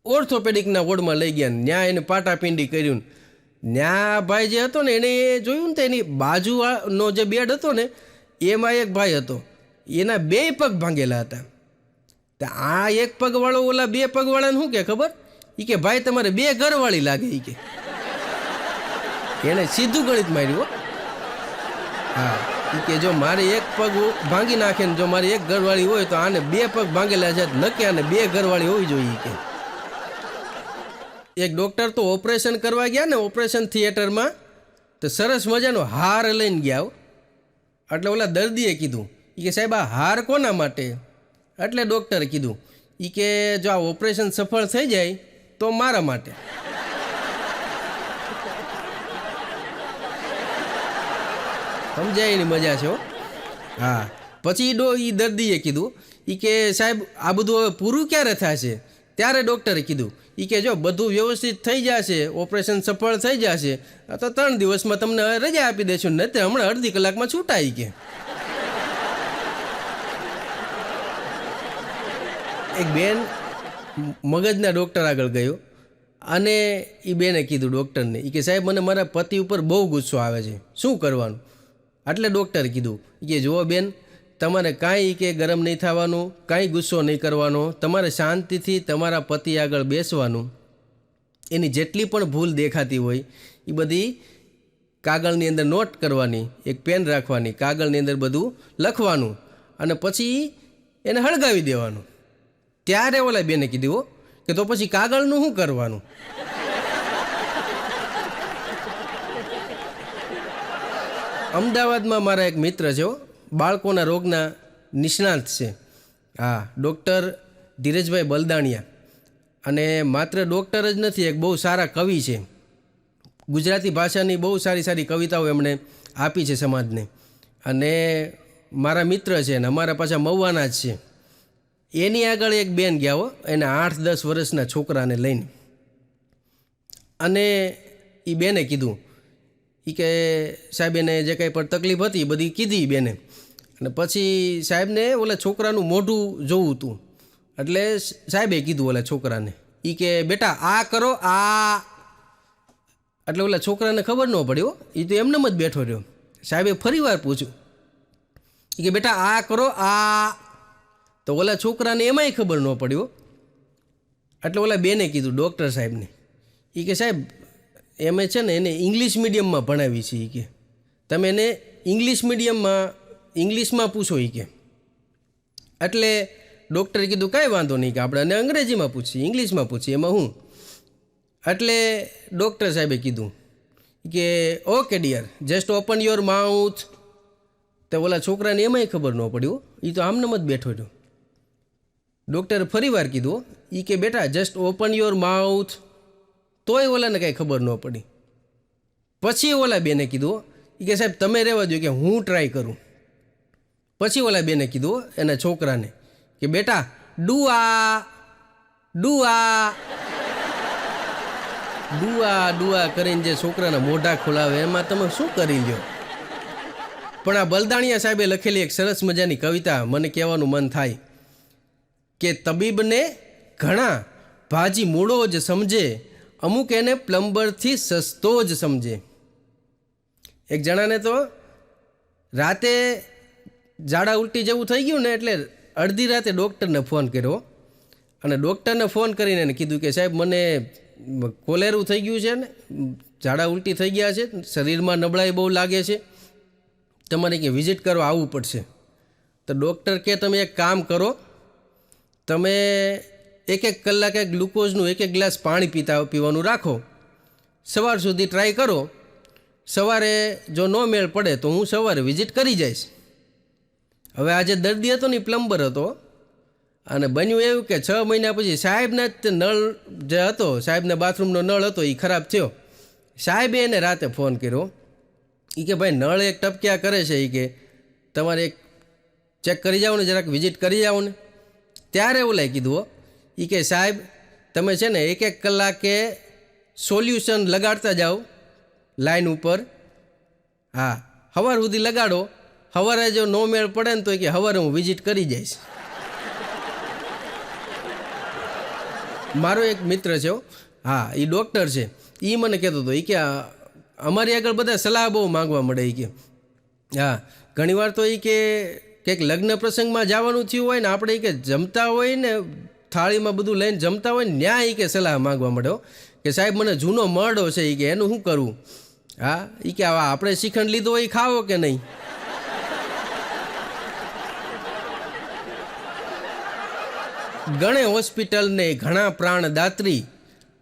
ઓર્થોપેડિકના વોર્ડમાં લઈ ગયા ને ત્યાં એને પાટાપિંડી કર્યું. ત્યાં ભાઈ જે હતો ને એને જોયું ને તો એની બાજુનો જે બેડ હતો ને એમાં એક ભાઈ હતો, એના 2 પગ ભાંગેલા હતા. તો આ એક પગવાળો ઓલા 2 પગવાળાને શું કે ખબર? એ કે ભાઈ તમારે 2 ઘરવાળી લાગે. એ કે એને સીધું ગણિત માર્યું. હા, એ કે જો મારે એક પગ ભાંગી નાખે ને જો મારી એક ઘરવાળી હોય તો આને 2 પગ ભાંગેલા છે, નક્કી આને 2 ઘરવાળી હોવી જોઈએ. કે એક ડૉક્ટર તો ઓપરેશન કરવા ગયા ને ઓપરેશન થિયેટરમાં, તો સરસ મજાનો હાર લઈને ગયા. એટલે ઓલા દર્દીએ કીધું કે સાહેબ આ હાર કોના માટે? એટલે ડૉક્ટરે કીધું કે જો આ ઓપરેશન સફળ થઈ જાય તો મારા માટે. સમજાય એની મજા છે. હા, પછી એ દર્દીએ કીધું કે સાહેબ આ બધું હવે પૂરું ક્યારે થશે? ત્યારે ડૉક્ટરે કીધું કે જો બધું વ્યવસ્થિત થઈ જશે, ઓપરેશન સફળ થઈ જશે તો 3 દિવસમાં તમને રજા આપી દઈશું, નહીં હમણાં અડધી કલાકમાં છૂટાઈ. કે એક બેન મગજના ડૉક્ટર આગળ ગયો અને એ બેને કીધું ડૉક્ટરને કે સાહેબ મને મારા પતિ ઉપર બહુ ગુસ્સો આવે છે, શું કરવાનું? એટલે ડૉક્ટરે કીધું કે જુઓ બેન, તમારે કાંઈ કે ગરમ નહીં થવાનું, કાંઈ ગુસ્સો નહીં કરવાનો, તમારે શાંતિથી તમારા પતિ આગળ બેસવાનું. એની જેટલી પણ ભૂલ દેખાતી હોય એ બધી કાગળની અંદર નોટ કરવાની, એક પેન રાખવાની, કાગળની અંદર બધું લખવાનું અને પછી એને હળગાવી દેવાનું. ત્યારે ઓલા બેને કીધું કે તો પછી કાગળનું શું કરવાનું? અમદાવાદમાં મારા એક મિત્ર છે, બાળકોના રોગના નિષ્ણાત છે. હા, ડૉક્ટર ધીરજભાઈ બલદાણિયા. અને માત્ર ડૉક્ટર જ નથી, એક બહુ સારા કવિ છે. ગુજરાતી ભાષાની બહુ સારી કવિતાઓ એમણે આપી છે સમાજને. અને મારા મિત્ર છે ને અમારા પાછા મહુવાના જ છે. એની આગળ એક બેન ગયા હો, એના 8-10 વર્ષના છોકરાને લઈને. અને એ બેને કીધું કે સાહેબ એને જે કંઈ પણ તકલીફ હતી બધી કીધી બેને. અને પછી સાહેબને ઓલા છોકરાનું મોઢું જોવું હતું. એટલે સાહેબે કીધું ઓલા છોકરાને કે બેટા આ કરો આ. એટલે ઓલા છોકરાને ખબર ન પડ્યો, એ તો એમનેમ જ બેઠો રહ્યો. સાહેબે ફરી વાર પૂછ્યું કે બેટા આ કરો આ. તો ઓલા છોકરાને એમાંય ખબર ન પડ્યો. એટલે ઓલા બેને કીધું ડૉક્ટર સાહેબને, એ કે સાહેબ એમે છે ને એને ઇંગ્લિશ મીડિયમમાં ભણાવી છે, એ કે તમે એને ઇંગ્લિશ મીડિયમમાં ઇંગ્લિશમાં પૂછો, એ કે. એટલે ડૉક્ટરે કીધું કાંઈ વાંધો નહીં, કે આપણે એને અંગ્રેજીમાં પૂછીએ, ઇંગ્લિશમાં પૂછીએ, એમાં હું. એટલે ડૉક્ટર સાહેબે કીધું કે okay dear, just open your mouth. તો ઓલા છોકરાને એમાંય ખબર ન પડ્યું, એ તો આમનામ જ બેઠો હતો. ડૉક્ટરે ફરી વાર કીધું, એ કે બેટા જસ્ટ ઓપન યોર માઉથ. તોય ઓલાને કાંઈ ખબર ન પડી. પછી ઓલા બેને કીધું, એ કે સાહેબ તમે રહેવા દો, કે હું ટ્રાય કરું. પછી ઓલા બેને કીધું એના છોકરાને કે બેટા ડુઆ ડુઆ ડુઆ ડુઆ કરીને જે છોકરાના મોઢા ખોલાવે એમાં તમે શું કરી લ્યો. પણ આ બલદાણિયા સાહેબે લખેલી એક સરસ મજાની કવિતા મને કહેવાનું મન થાય કે તબીબને ઘણા ભાજી મૂળો જ સમજે, અમુક એને પ્લમ્બરથી સસ્તો જ સમજે. એક જણાને તો રાતે ઝાડા ઉલટી જેવું થઈ ગયું ને, એટલે અડધી રાતે ડૉક્ટરને ફોન કર્યો, અને ડૉક્ટરને ફોન કરીને એને કીધું કે સાહેબ મને કોલેરું થઈ ગયું છે ને, ઝાડા ઉલટી થઈ ગયા છે, શરીરમાં નબળાઈ બહુ લાગે છે, તમારે કે વિઝિટ કરવા આવવું પડશે. તો ડૉક્ટર કે તમે એક કામ કરો, તમે એક કલાકે ગ્લુકોઝનું એક ગ્લાસ પાણી પીવાનું રાખો, સવાર સુધી ટ્રાય કરો, સવારે જો ન મેળ પડે તો હું સવારે વિઝિટ કરી જઈશ. હવે આ જે દર્દી હતો ને પ્લમ્બર હતો, અને બન્યું એવું કે 6 મહિના પછી સાહેબના જ નળ જે હતો, સાહેબના બાથરૂમનો નળ હતો એ ખરાબ થયો. સાહેબે એને રાતે ફોન કર્યો, એ કે ભાઈ નળ એક ટપક્યા કરે છે, એ કે તમારે એક ચેક કરી જાઓ ને, જરાક વિઝિટ કરી જાઓ ને. ત્યારે ઓલાએ કીધું, એ કે સાહેબ તમે છે ને એક કલાકે સોલ્યુશન લગાડતા જાઓ લાઈન ઉપર, હા સવાર સુધી લગાડો, સવારે જો નો મેળ પડે ને તો કે સવારે હું વિઝિટ કરી જઈશ. મારો એક મિત્ર છે, હા એ ડૉક્ટર છે, એ મને કહેતો હતો, એ કે અમારી આગળ બધા સલાહ બહુ માગવા મળે, એ કે હા ઘણીવાર તો એ કે કંઈક લગ્ન પ્રસંગમાં જવાનું થયું હોય ને, આપણે એ કે જમતા હોય ને થાળીમાં બધું લઈને જમતા હોય ને, ન્યા એ કે સલાહ માગવા મળ્યો કે સાહેબ મને જૂનો મરડો છે, એ કે એનું શું કરવું. હા એ કે આપણે શ્રીખંડ લીધો હોય ખાવો કે નહીં. ગણે હોસ્પિટલને ઘણા પ્રાણદાત્રી,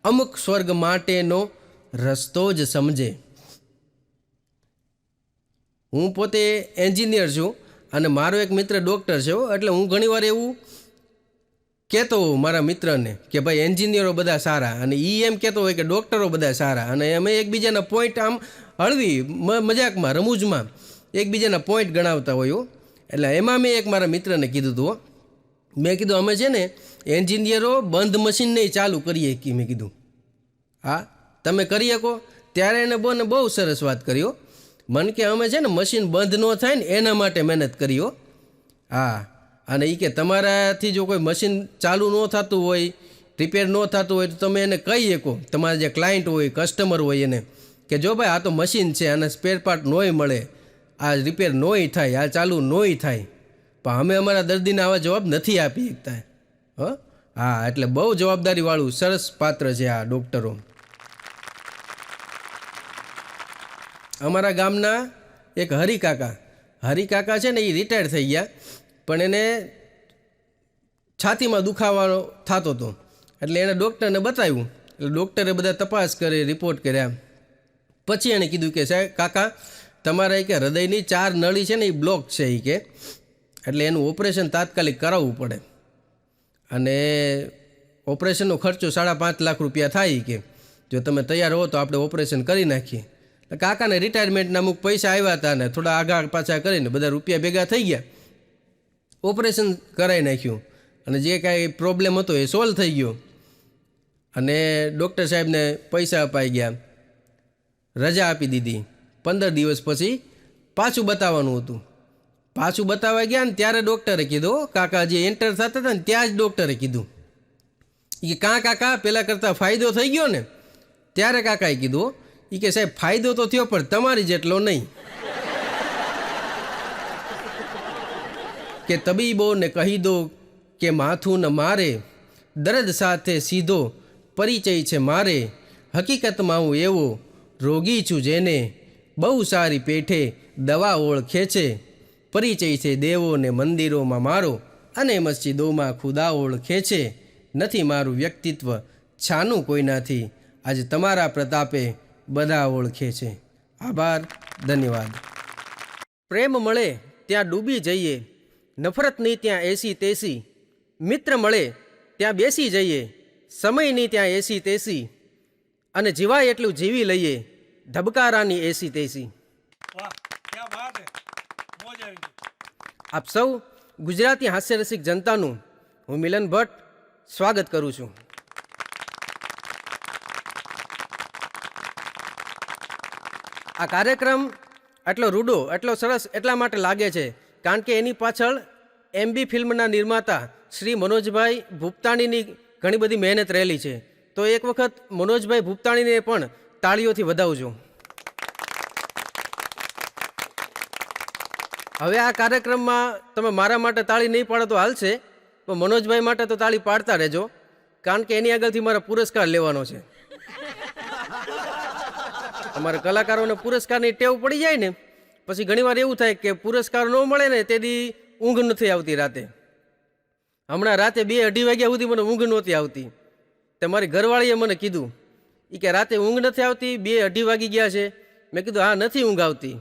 અમુક સ્વર્ગ માટેનો રસ્તો જ સમજે. હું પોતે એન્જિનિયર છું અને મારો એક મિત્ર ડૉક્ટર છે, એટલે હું ઘણીવાર એવું કહેતો હોઉં મારા મિત્રને કે ભાઈ એન્જિનિયરો બધા સારા, અને એ એમ કહેતો હોય કે ડૉક્ટરો બધા સારા, અને અમે એકબીજાના પોઈન્ટ આમ હળવી મજાકમાં રમૂજમાં એકબીજાના પોઈન્ટ ગણાવતા હોયો. એટલે એમાં મેં એક મારા મિત્રને કીધું હતું, મેં કીધું અમે છે ને એન્જિનિયરો બંધ મશીન નહીં ચાલુ કરીએ કે, મેં કીધું હા તમે કરી શકો. ત્યારે એને બહુ સરસ વાત કર્યો, મને કે અમે છે ને મશીન બંધ ન થાય ને એના માટે મહેનત કરીઓ. હા અને એ કે તમારાથી જો કોઈ મશીન ચાલુ ન થતું હોય, રિપેર ન થતું હોય, તો તમે એને કહી શકો, તમારા જે ક્લાયન્ટ હોય, કસ્ટમર હોય, એને કે જો ભાઈ આ તો મશીન છે, આને સ્પેર પાર્ટ નોય મળે, આ રિપેર નોય થાય, આ ચાલુ નોય થાય, પણ અમે અમારા દર્દીને આવા જવાબ નથી આપી શકતા. હા એટલે બહુ જવાબદારીવાળું સરસ પાત્ર છે આ ડૉક્ટરો. અમારા ગામના એક હરિકાકા છે ને, એ રિટાયર થઈ ગયા, પણ એને છાતીમાં દુખાવાનો થતો હતો, એટલે એણે ડૉક્ટરને બતાવ્યું. એટલે ડૉક્ટરે બધા તપાસ કરી, રિપોર્ટ કર્યા, પછી એણે કીધું કે સાહેબ કાકા તમારા કે હૃદયની 4 નળી છે ને એ બ્લોક છે, એ કે એટલે એનું ઓપરેશન તાત્કાલિક કરાવવું પડે, અને ઓપરેશનનો ખર્ચો 5.5 લાખ રૂપિયા થાય, કે જો તમે તૈયાર હો તો આપણે ઓપરેશન કરી નાખીએ. કાકાને રિટાયરમેન્ટના અમુક પૈસા આવ્યા હતા ને થોડા આગા પાછા કરીને બધા રૂપિયા ભેગા થઈ ગયા, ઓપરેશન કરાવી નાખ્યું, અને જે કાંઈ પ્રોબ્લેમ હતો એ સોલ્વ થઈ ગયો, અને ડૉક્ટર સાહેબને પૈસા અપાઈ ગયા, રજા આપી દીધી. 15 દિવસ પછી પાછું બતાવવાનું હતું. પાછું બતાવવા ગયા ને ત્યારે ડૉક્ટરે કીધું, કાકા જે એન્ટર થતા હતા ને ત્યાં જ ડૉક્ટરે કીધું કે કાકા પહેલાં કરતાં ફાયદો થઈ ગયો ને. ત્યારે કાકાએ કીધું એ કે સાહેબ ફાયદો તો થયો પણ તમારી જેટલો નહીં. કે તબીબોને કહી દો કે માથું ન મારે, દર્દ સાથે સીધો પરિચય છે મારે, હકીકતમાં હું એવો રોગી છું જેને બહુ સારી પેઠે દવા ઓળખે છે. પરિચય છે દેવોને મંદિરોમાં મારો, અને મસ્જિદોમાં ખુદા ઓળખે છે. નથી મારું વ્યક્તિત્વ છાનું કોઈનાથી, આજે તમારા પ્રતાપે બધા ઓળખે છે. આભાર, ધન્યવાદ. પ્રેમ મળે ત્યાં ડૂબી જઈએ, નફરતની ત્યાં એસી તેસી. મિત્ર મળે ત્યાં બેસી જઈએ, સમયની ત્યાં એસી તેસી. અને જીવાય એટલું જીવી લઈએ, ધબકારાની એસી તેસી. આપ સૌ ગુજરાતી હાસ્યરસિક જનતાનું હું મિલન ભટ્ટ સ્વાગત કરું છું. આ કાર્યક્રમ આટલો રૂડો, આટલો સરસ એટલા માટે લાગે છે કારણ કે એની પાછળ MB ફિલ્મના નિર્માતા શ્રી મનોજભાઈ ભૂપતાણીની ઘણી બધી મહેનત રહેલી છે. તો એક વખત મનોજભાઈ ભૂપતાણીને પણ તાળીઓથી વધાવજો. હવે આ કાર્યક્રમમાં તમે મારા માટે તાળી નહીં પાડો તો હાલશે, પણ મનોજભાઈ માટે તો તાળી પાડતા રહેજો, કારણ કે એની આગળથી મારા પુરસ્કાર લેવાનો છે. અમારા કલાકારોને પુરસ્કારની ટેવ પડી જાય ને, પછી ઘણીવાર એવું થાય કે પુરસ્કાર ન મળે ને તેથી ઊંઘ નથી આવતી રાતે. હમણાં રાતે 2-2:30 વાગ્યા સુધી મને ઊંઘ નહોતી આવતી. તે મારી ઘરવાળીએ મને કીધું, એ કે રાતે ઊંઘ નથી આવતી, 2-2:30 વાગી ગયા છે. મેં કીધું હા, નથી ઊંઘ આવતી.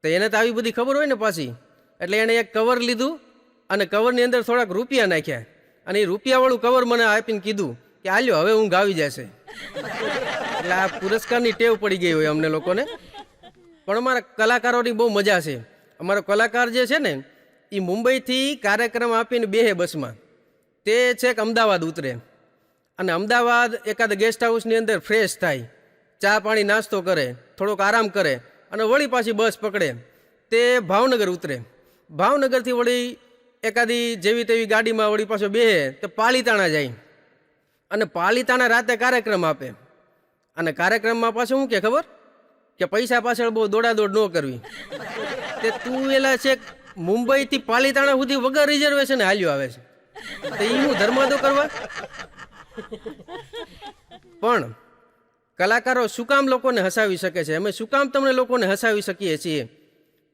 તો એને તો આવી બધી ખબર હોય ને પાછી, એટલે એણે એક કવર લીધું અને કવરની અંદર થોડાક રૂપિયા નાખ્યા, અને એ રૂપિયાવાળું કવર મને આપીને કીધું કે આલ્યો હવે ઊંઘ આવી જશે. એટલે આ પુરસ્કારની ટેવ પડી ગઈ હોય અમને લોકોને. પણ અમારા કલાકારોની બહુ મજા છે. અમારો કલાકાર જે છે ને એ મુંબઈથી કાર્યક્રમ આપીને બેહે બસમાં, તે છેક અમદાવાદ ઉતરે, અને અમદાવાદ એકાદ ગેસ્ટ હાઉસની અંદર ફ્રેશ થાય, ચા પાણી નાસ્તો કરે, થોડોક આરામ કરે, અને વળી પાછી બસ પકડે, તે ભાવનગર ઉતરે. ભાવનગરથી વળી એકાદી જેવી તેવી ગાડીમાં વળી પાછો બેહે તો પાલીતાણા જાય, અને પાલીતાણા રાતે કાર્યક્રમ આપે. અને કાર્યક્રમમાં પાછું શું કે ખબર, કે પૈસા પાછળ બહુ દોડાદોડ ન કરવી. તે તું એલા છે મુંબઈથી પાલીતાણા સુધી વગર રિઝર્વેશન હાલ્યો આવે છે, તો એ હું ધર્માદો કરવા. પણ કલાકારો શું કામ લોકોને હસાવી શકે છે, અમે શું કામ તમને લોકોને હસાવી શકીએ છીએ?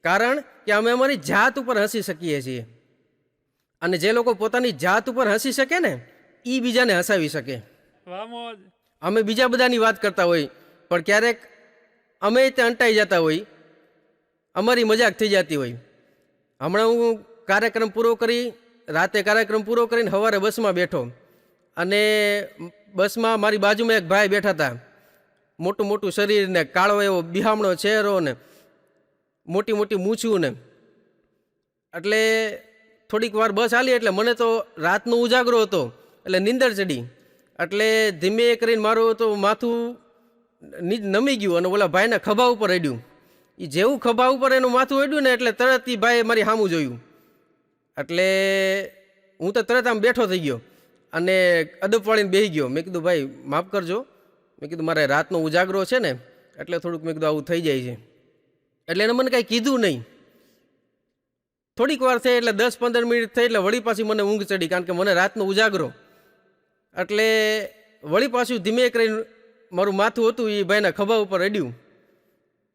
કારણ કે અમે અમારી જાત ઉપર હસી શકીએ છીએ, અને જે લોકો પોતાની જાત ઉપર હસી શકે ને એ બીજાને હસાવી શકે. અમે બીજા બધાની વાત કરતા હોય, પણ ક્યારેક અમે તે અંટાઈ જતા હોય, અમારી મજાક થઈ જતી હોય. હમણાં હું કાર્યક્રમ પૂરો કરી, રાતે કાર્યક્રમ પૂરો કરીને સવારે બસમાં બેઠો, અને બસમાં મારી બાજુમાં એક ભાઈ બેઠા હતા, મોટું મોટું શરીર ને કાળો એવો બિહામણો ચહેરો ને મોટી મોટી મૂછું ને. એટલે થોડીક વાર બસ હાલી એટલે મને તો રાતનો ઉજાગરો હતો એટલે નીંદર ચડી, એટલે ધીમે કરીને મારું તો માથું નમી ગયું અને ઓલા ભાઈના ખભા ઉપર અડ્યું. એ જેવું ખભા ઉપર એનું માથું અડ્યું ને એટલે તરત એ ભાઈએ મારી સામું જોયું, એટલે હું તો તરત આમ બેઠો થઈ ગયો અને અદબ વાળીને બેસી ગયો. મેં કીધું ભાઈ માફ કરજો, મેં કીધું મારે રાતનો ઉજાગરો છે ને એટલે થોડુંક મેં કીધું આવું થઈ જાય છે. એટલે એને મને કાંઈ કીધું નહીં. થોડીક વાર થઈ એટલે 10-15 મિનિટ થઈ એટલે વળી પાછી મને ઊંઘ ચડી, કારણ કે મને રાતનો ઉજાગરો. એટલે વળી પાછું ધીમે કરીને મારું માથું હતું એ ભાઈના ખભા ઉપર અડ્યું,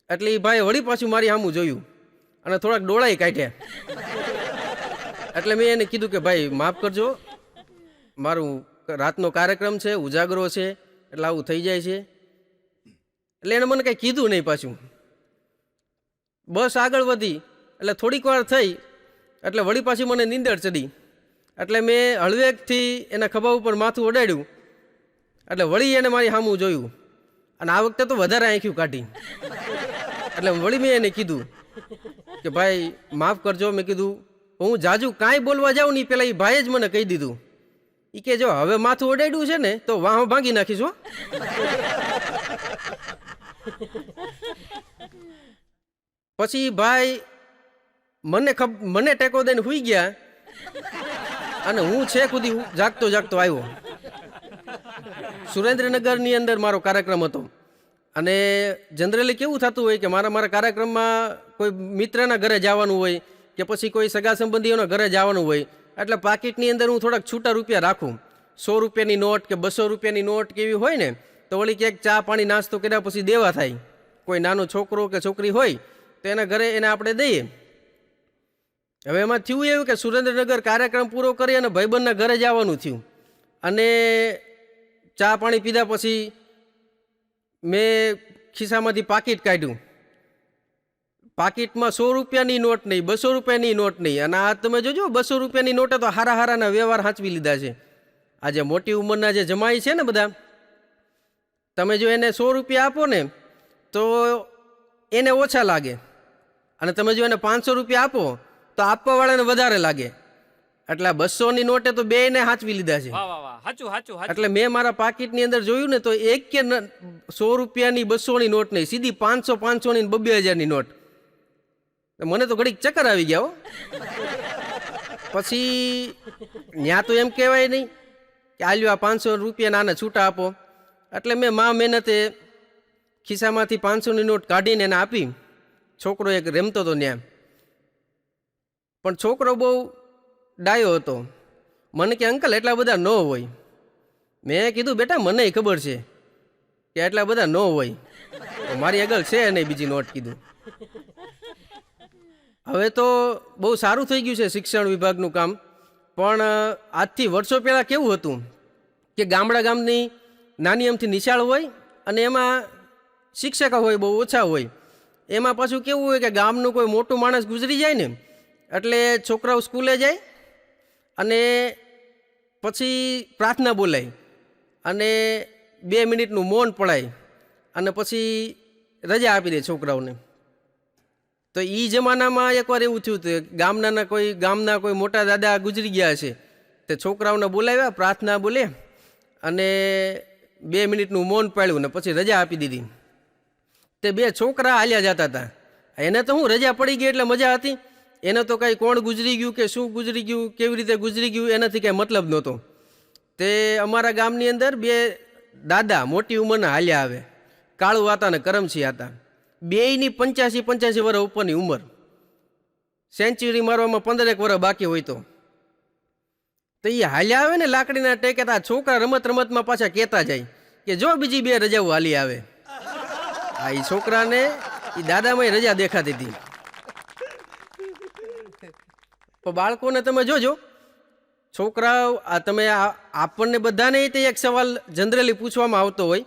એટલે એ ભાઈએ વળી પાછું મારી સામું જોયું અને થોડાક ડોળાઈ કાઢ્યા. એટલે મેં એને કીધું કે ભાઈ માફ કરજો, મારું રાતનો કાર્યક્રમ છે, ઉજાગરો છે, એટલે આવું થઈ જાય છે. એટલે એને મને કાંઈ કીધું નહીં પાછું. બસ આગળ વધી એટલે થોડીક વાર થઈ એટલે વળી પાછી મને નીંદર ચડી, એટલે મેં હળવેકથી એના ખભા ઉપર માથું ઓડાડ્યું, એટલે વળી એને મારી સામું જોયું, અને આ વખતે તો વધારે આંખ્યું કાઢી. એટલે વળી મેં એને કીધું કે ભાઈ માફ કરજો. મેં કીધું હું જાજુ કાંઈ બોલવા જાઉં નહીં, પહેલાં એ ભાઈએ જ મને કહી દીધું, એ કે જો હવે માથું ઓડાડ્યું છે ને તો વાહ ભાંગી નાખીશ હો. પછી ભાઈ મને ટેકો દઈને સૂઈ ગયા, અને હું છે ખુદી જાગતો જાગતો આવ્યો. સુરેન્દ્રનગરની અંદર મારો કાર્યક્રમ હતો, અને જનરલી કેવું થતું હોય કે મારા કાર્યક્રમમાં કોઈ મિત્રના ઘરે જવાનું હોય કે પછી કોઈ સગા સંબંધીઓના ઘરે જવાનું હોય, એટલે પાકીટની અંદર હું થોડાક છૂટા રૂપિયા રાખું. ₹100 નોટ કે ₹200 નોટ કેવી હોય ને તો વળી ક્યાંક ચા પાણી નાસ્તો કર્યા પછી દેવા થાય. કોઈ નાનો છોકરો કે છોકરી હોય તો એના ઘરે એને આપણે દઈએ. હવે એમાં થયું એવું કે સુરેન્દ્રનગર કાર્યક્રમ પૂરો કરી અને ભાઈબંધના ઘરે જવાનું થયું અને ચા પાણી પીધા પછી મેં ખિસ્સામાંથી પાકીટ કાઢ્યું. પાકીટમાં ₹100 નોટ નહીં, ₹200 નોટ નહીં. અને આ તમે જોજો ₹200 નોટે તો હારા હારાના વ્યવહાર સાચવી લીધા છે. આ જે મોટી ઉંમરના જે જમાઈ છે ને બધા, તમે જો એને ₹100 આપો ને તો એને ઓછા લાગે, અને તમે જો એને ₹500 આપો તો આપવાવાળાને વધારે લાગે. એટલે 200 નોટે તો બેને સાચવી લીધા છે. એટલે મેં મારા પાકીટની અંદર જોયું ને તો એક કે ₹100 200 નોટ નહીં, સીધી 500 500 2000 નોટ. મને તો ઘડીક ચક્કર આવી ગયા હો. પછી ત્યાં તો એમ કહેવાય નહીં કે આલ્યો આ ₹500 આને છૂટા આપો. એટલે મેં મહેનતે ખિસ્સામાંથી 500 નોટ કાઢીને એને આપી. છોકરો એક રમતો હતો ત્યાં, પણ છોકરો બહુ ડાયો હતો. મને કે અંકલ એટલા બધા ન હોય. મેં કીધું બેટા મને ખબર છે કે એટલા બધા ન હોય, મારી આગળ છે નહીં બીજી નોટ કીધું. હવે તો બહુ સારું થઈ ગયું છે શિક્ષણ વિભાગનું કામ, પણ આજથી વર્ષો પહેલાં કેવું હતું કે ગામની નાની અમથી નિશાળ હોય અને એમાં શિક્ષકો હોય બહુ ઓછા હોય. એમાં પાછું કેવું હોય કે ગામનું કોઈ મોટું માણસ ગુજરી જાય ને એટલે છોકરાઓ સ્કૂલે જાય અને પછી પ્રાર્થના બોલાય અને 2 મિનિટનું મૌન પડાય અને પછી રજા આપી દે છોકરાઓને. તો એ જમાનામાં એકવાર એવું થયું હતું, ગામના કોઈ મોટા દાદા ગુજરી ગયા છે તે છોકરાઓને બોલાવ્યા, પ્રાર્થના બોલે અને 2 મિનિટનું મૌન પાડ્યું ને પછી રજા આપી દીધી. તે 2 છોકરા હાલ્યા જતા હતા. એને તો હું રજા પડી ગઈ એટલે મજા હતી, એને તો કાંઈ કોણ ગુજરી ગયું કે શું ગુજરી ગયું, કેવી રીતે ગુજરી ગયું એનાથી કાંઈ મતલબ નહોતો. તે અમારા ગામની અંદર 2 દાદા મોટી ઉંમરના હાલ્યા આવે, કાળું હતા ને કરમસી હતા. બેયની 85 વર્ષ ઉપરની ઉંમર, સેન્ચુરી મારવામાં 15 વર્ષ બાકી હોય તો એ હાલ્યા આવે ને લાકડીના ટેકે. આ છોકરા રમતમાં પાછા કહેતા જાય કે જો બીજી 2 રજાઓ હાલી આવે. આ એ છોકરાને એ દાદામાં રજા દેખાતી હતી. તો બાળકોને તમે જોજો, છોકરાઓ તમે આપણને બધાને તે એક સવાલ જનરલી પૂછવામાં આવતો હોય,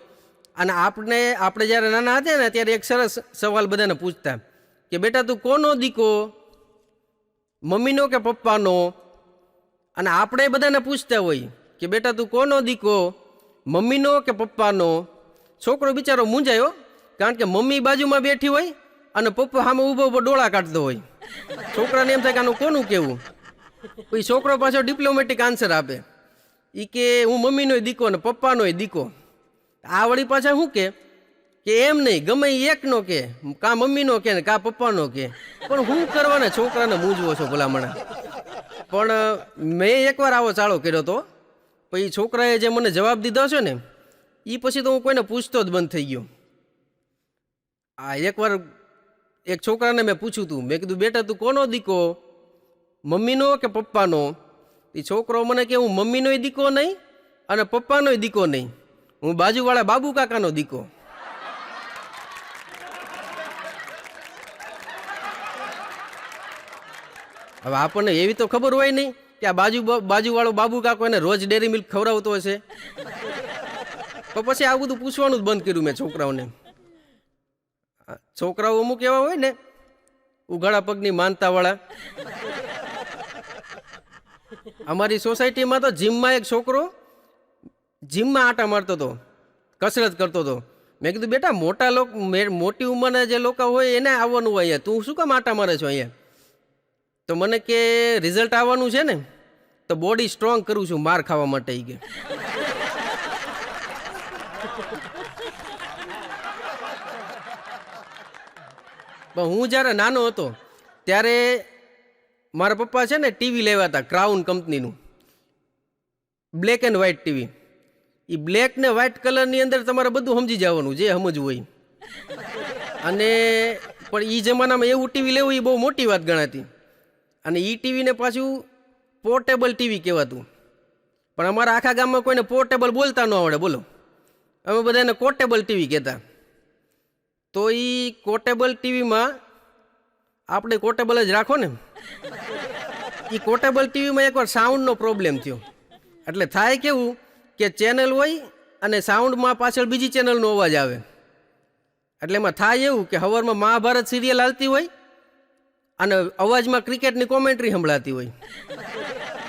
અને આપણે જ્યારે નાના હતા ને ત્યારે એક સરસ સવાલ બધાને પૂછતા કે બેટા તું કોનો દીકો, મમ્મીનો કે પપ્પાનો? અને આપણે બધાને પૂછતા હોય કે બેટા તું કોનો દીકો, મમ્મીનો કે પપ્પાનો? છોકરો બિચારો મૂંઝાયો, કારણ કે મમ્મી બાજુમાં બેઠી હોય અને પપ્પા સામે ઊભો ડોળા કાઢતો હોય. છોકરાને એમ થાય કે આનું કોનું કેવું? પછી છોકરો પાછો ડિપ્લોમેટિક આન્સર આપે, એ કે હું મમ્મીનો દીકો ને પપ્પાનો દીકો. આ વળી પાછા શું કે એમ નહીં, ગમે એકનો કે, કાં મમ્મીનો કે ને કાં પપ્પાનો કે. પણ હું કરવાને છોકરાને મૂંઝવો છો ભલામણા. પણ મેં એકવાર આવો ચાળો કર્યો હતો, પછી છોકરાએ જે મને જવાબ દીધો છે ને એ પછી તો હું કોઈને પૂછતો જ બંધ થઈ ગયો. આ એકવાર એક છોકરાને મેં પૂછ્યું હતું, મેં કીધું બેટા તું કોનો દીકો, મમ્મીનો કે પપ્પાનો? એ છોકરો મને કે હું મમ્મીનોય દીકો નહીં અને પપ્પાનોય દીકો નહીં, હું બાજુવાળા બાબુ કાકાનો દીકો. હવે આપણને એવી તો ખબર હોય નહીં કે આ બાજુવાળો બાબુ કાકો એને રોજ ડેરી મિલ્ક ખવડાવતો હશે. તો પછી આ બધું પૂછવાનું જ બંધ કર્યું મેં છોકરાઓને. છોકરાઓ અમુક એવા હોય ને ઉઘાડા પગની માનતાવાળા. અમારી સોસાયટીમાં તો જીમમાં એક છોકરો જીમમાં આટા મારતો હતો, કસરત કરતો હતો. મેં કીધું બેટા મોટી ઉંમરના જે લોકો હોય એને આવવાનું હોય અહીંયા, તું શું કામ આટા મારે છો અહીંયા? તો મને કે રિઝલ્ટ આવવાનું છે ને તો બોડી સ્ટ્રોંગ કરું છું માર ખાવા માટે. કે પણ હું જ્યારે નાનો હતો ત્યારે મારા પપ્પા છે ને ટીવી લેવા હતા, ક્રાઉન કંપનીનું, black and white TV. A black ને વ્હાઇટ કલરની અંદર તમારે બધું સમજી જવાનું જે સમજવું હોય. અને પણ એ જમાનામાં એવું ટીવી લેવું એ બહુ મોટી વાત ગણાતી. અને એ ટીવીને પાછું પોર્ટેબલ ટીવી કહેવાતું. પણ અમારા આખા ગામમાં કોઈને પોર્ટેબલ બોલતા ન આવડે, બોલો. અમે બધા એને કોટેબલ ટીવી કહેતા. તો એ કોટેબલ ટીવીમાં આપણે કોટેબલ જ રાખો ને. એ કોટેબલ ટીવીમાં એકવાર સાઉન્ડનો પ્રોબ્લેમ થયો. એટલે થાય કેવું કે ચેનલ હોય અને સાઉન્ડમાં પાછળ બીજી ચેનલનો અવાજ આવે. એટલે એમાં થાય એવું કે સવારમાં મહાભારત સિરિયલ હાલતી હોય અને અવાજમાં ક્રિકેટની કોમેન્ટ્રી સંભળાતી હોય.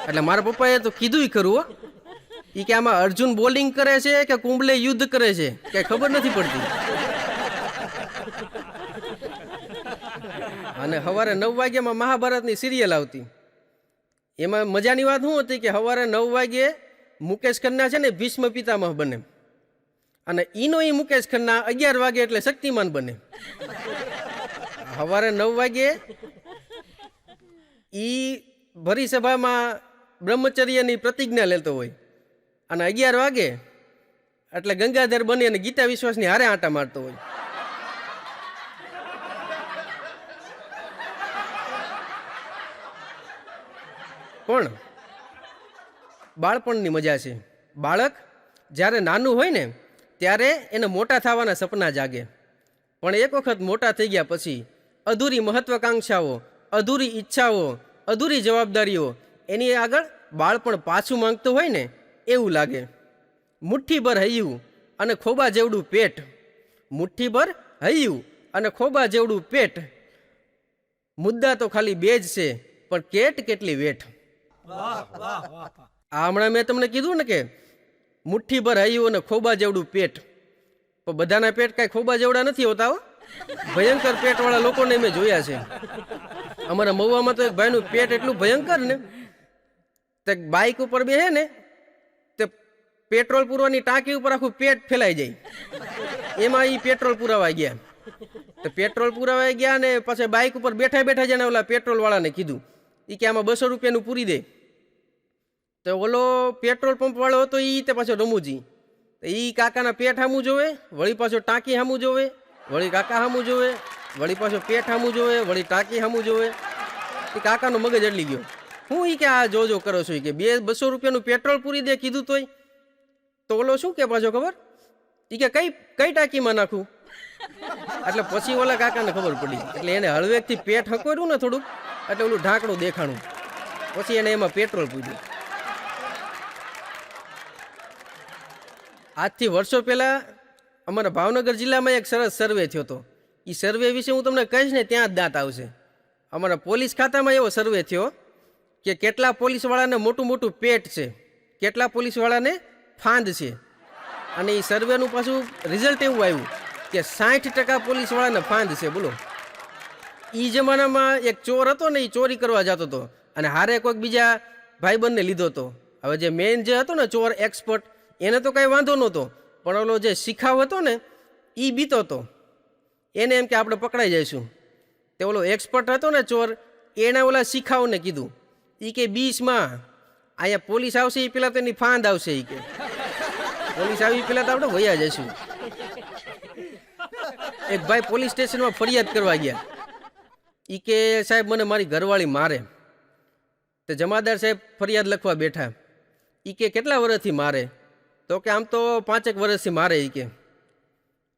એટલે મારા પપ્પાએ તો કીધું ખરું હો, એ કે આમાં અર્જુન બોલિંગ કરે છે કે કુંબલે યુદ્ધ કરે છે કે ખબર નથી પડતી. અને સવારે 9 વાગ્યામાં મહાભારતની સિરિયલ આવતી. એમાં મજાની વાત શું હતી કે સવારે 9 વાગ્યે મુકેશ ખન્ના છે ને ભીષ્મ પિતામહ બને, અને ઈનો એ મુકેશ ખન્ના 11 વાગે એટલે શક્તિમાન બને. સવારે 9 વાગ્યે ઈ ભરી સભામાં બ્રહ્મચર્યની પ્રતિજ્ઞા લેતો હોય અને 11 વાગે એટલે ગંગાધર બની અને ગીતા વિશ્વાસની હારે આંટા મારતો હોય. પણ બાળપણની મજા છે. બાળક જ્યારે નાનું હોય ને ત્યારે એને મોટા થવાના સપના જાગે, પણ એક વખત મોટા થઈ ગયા પછી અધૂરી મહત્વાકાંક્ષાઓ, અધૂરી ઈચ્છાઓ, અધૂરી જવાબદારીઓ એની આગળ બાળપણ પાછું માંગતું હોય ને એવું લાગે. મુઠ્ઠીભર હૈયું અને ખોબા જેવડું પેટ, મુઠ્ઠીભર હૈયું અને ખોબા જેવડું પેટ, મુદ્દા તો ખાલી 2 જ છે પણ કેટ કેટલી વેઠ. આ હમણાં મેં તમને કીધું ને કે મુઠ્ઠીભર હૈયું અને ખોબા જેવડું પેટ, પણ બધાના પેટ કાંઈ ખોબા જેવડા નથી હોતા હો. ભયંકર પેટવાળા લોકોને મેં જોયા છે. અમારા મહુવામાં તો એક ભાઈનું પેટ એટલું ભયંકર ને, તે બાઇક ઉપર બેસે ને તે પેટ્રોલ પૂરવાની ટાંકી ઉપર આખું પેટ ફેલાઈ જાય. એમાં એ પેટ્રોલ પુરાવા ગયા. તો પેટ્રોલ પુરાવા ગયા ને પછી બાઇક ઉપર બેઠા બેઠા જણે ઓલા પેટ્રોલ વાળાને કીધું એ કે આમાં 200 રૂપિયાનું પૂરી દે. તો ઓલો પેટ્રોલ પંપ વાળો હતો એ તે પાછો રમૂજી. તો એ કાકાના પેટ સામું જોવે, વળી પાછો ટાંકી સામું જોવે, વળી કાકા સામું જોવે, વળી પાછો પેટ સામું જોવે, વળી ટાંકી સામું જોવે. એ કાકાનો મગજ અડલી ગયો. હું એ કે આ જોજો કરો છો કે 200 રૂપિયાનું પેટ્રોલ પૂરી દે કીધું તોય. તો ઓલો શું કે પાછો ખબર, એ કે કઈ ટાંકીમાં નાખું. એટલે પછી ઓલા કાકાને ખબર પડી, એટલે એને હળવેકથી પેટ હકોર્યું ને થોડુંક, એટલે ઓલું ઢાંકણું દેખાણું, પછી એને એમાં પેટ્રોલ પૂર્યું. આજથી વર્ષો પહેલાં અમારા ભાવનગર જિલ્લામાં એક સરસ સર્વે થયો હતો. એ સર્વે વિશે હું તમને કહીશ ને ત્યાં જ દાંત આવશે. અમારા પોલીસ ખાતામાં એવો સર્વે થયો કે કેટલા પોલીસવાળાને મોટું મોટું પેટ છે, કેટલા પોલીસવાળાને ફાંદ છે. અને એ સર્વેનું પાછું રિઝલ્ટ એવું આવ્યું કે 60% પોલીસવાળાને ફાંદ છે. બોલો, એ જમાનામાં એક ચોર હતો ને, એ ચોરી કરવા જતો હતો અને હારે કોઈક બીજા ભાઈબંધને લીધો હતો. હવે જે મેઇન જે હતો ને ચોર એક્સપર્ટ, એને તો કાંઈ વાંધો નહોતો, પણ ઓલો જે શિખાવ હતો ને એ બીતો હતો. એને એમ કે આપણે પકડાઈ જઈશું. તે ઓલો એક્સપર્ટ હતો ને ચોર, એણે ઓલા શિખાવને કીધું એ કે 20માં અહીંયા પોલીસ આવશે એ પહેલાં તો એની ફાંદ આવશે. એ કે પોલીસ આવી પહેલાં તો આપણે વયા જઈશું. એક ભાઈ પોલીસ સ્ટેશનમાં ફરિયાદ કરવા ગયા. એ કે સાહેબ મને મારી ઘરવાળી મારે. તે જમાદાર સાહેબ ફરિયાદ લખવા બેઠા. એ કે કેટલા વર્ષથી મારે? તો કે આમ તો 5 વર્ષથી મારે. એ કે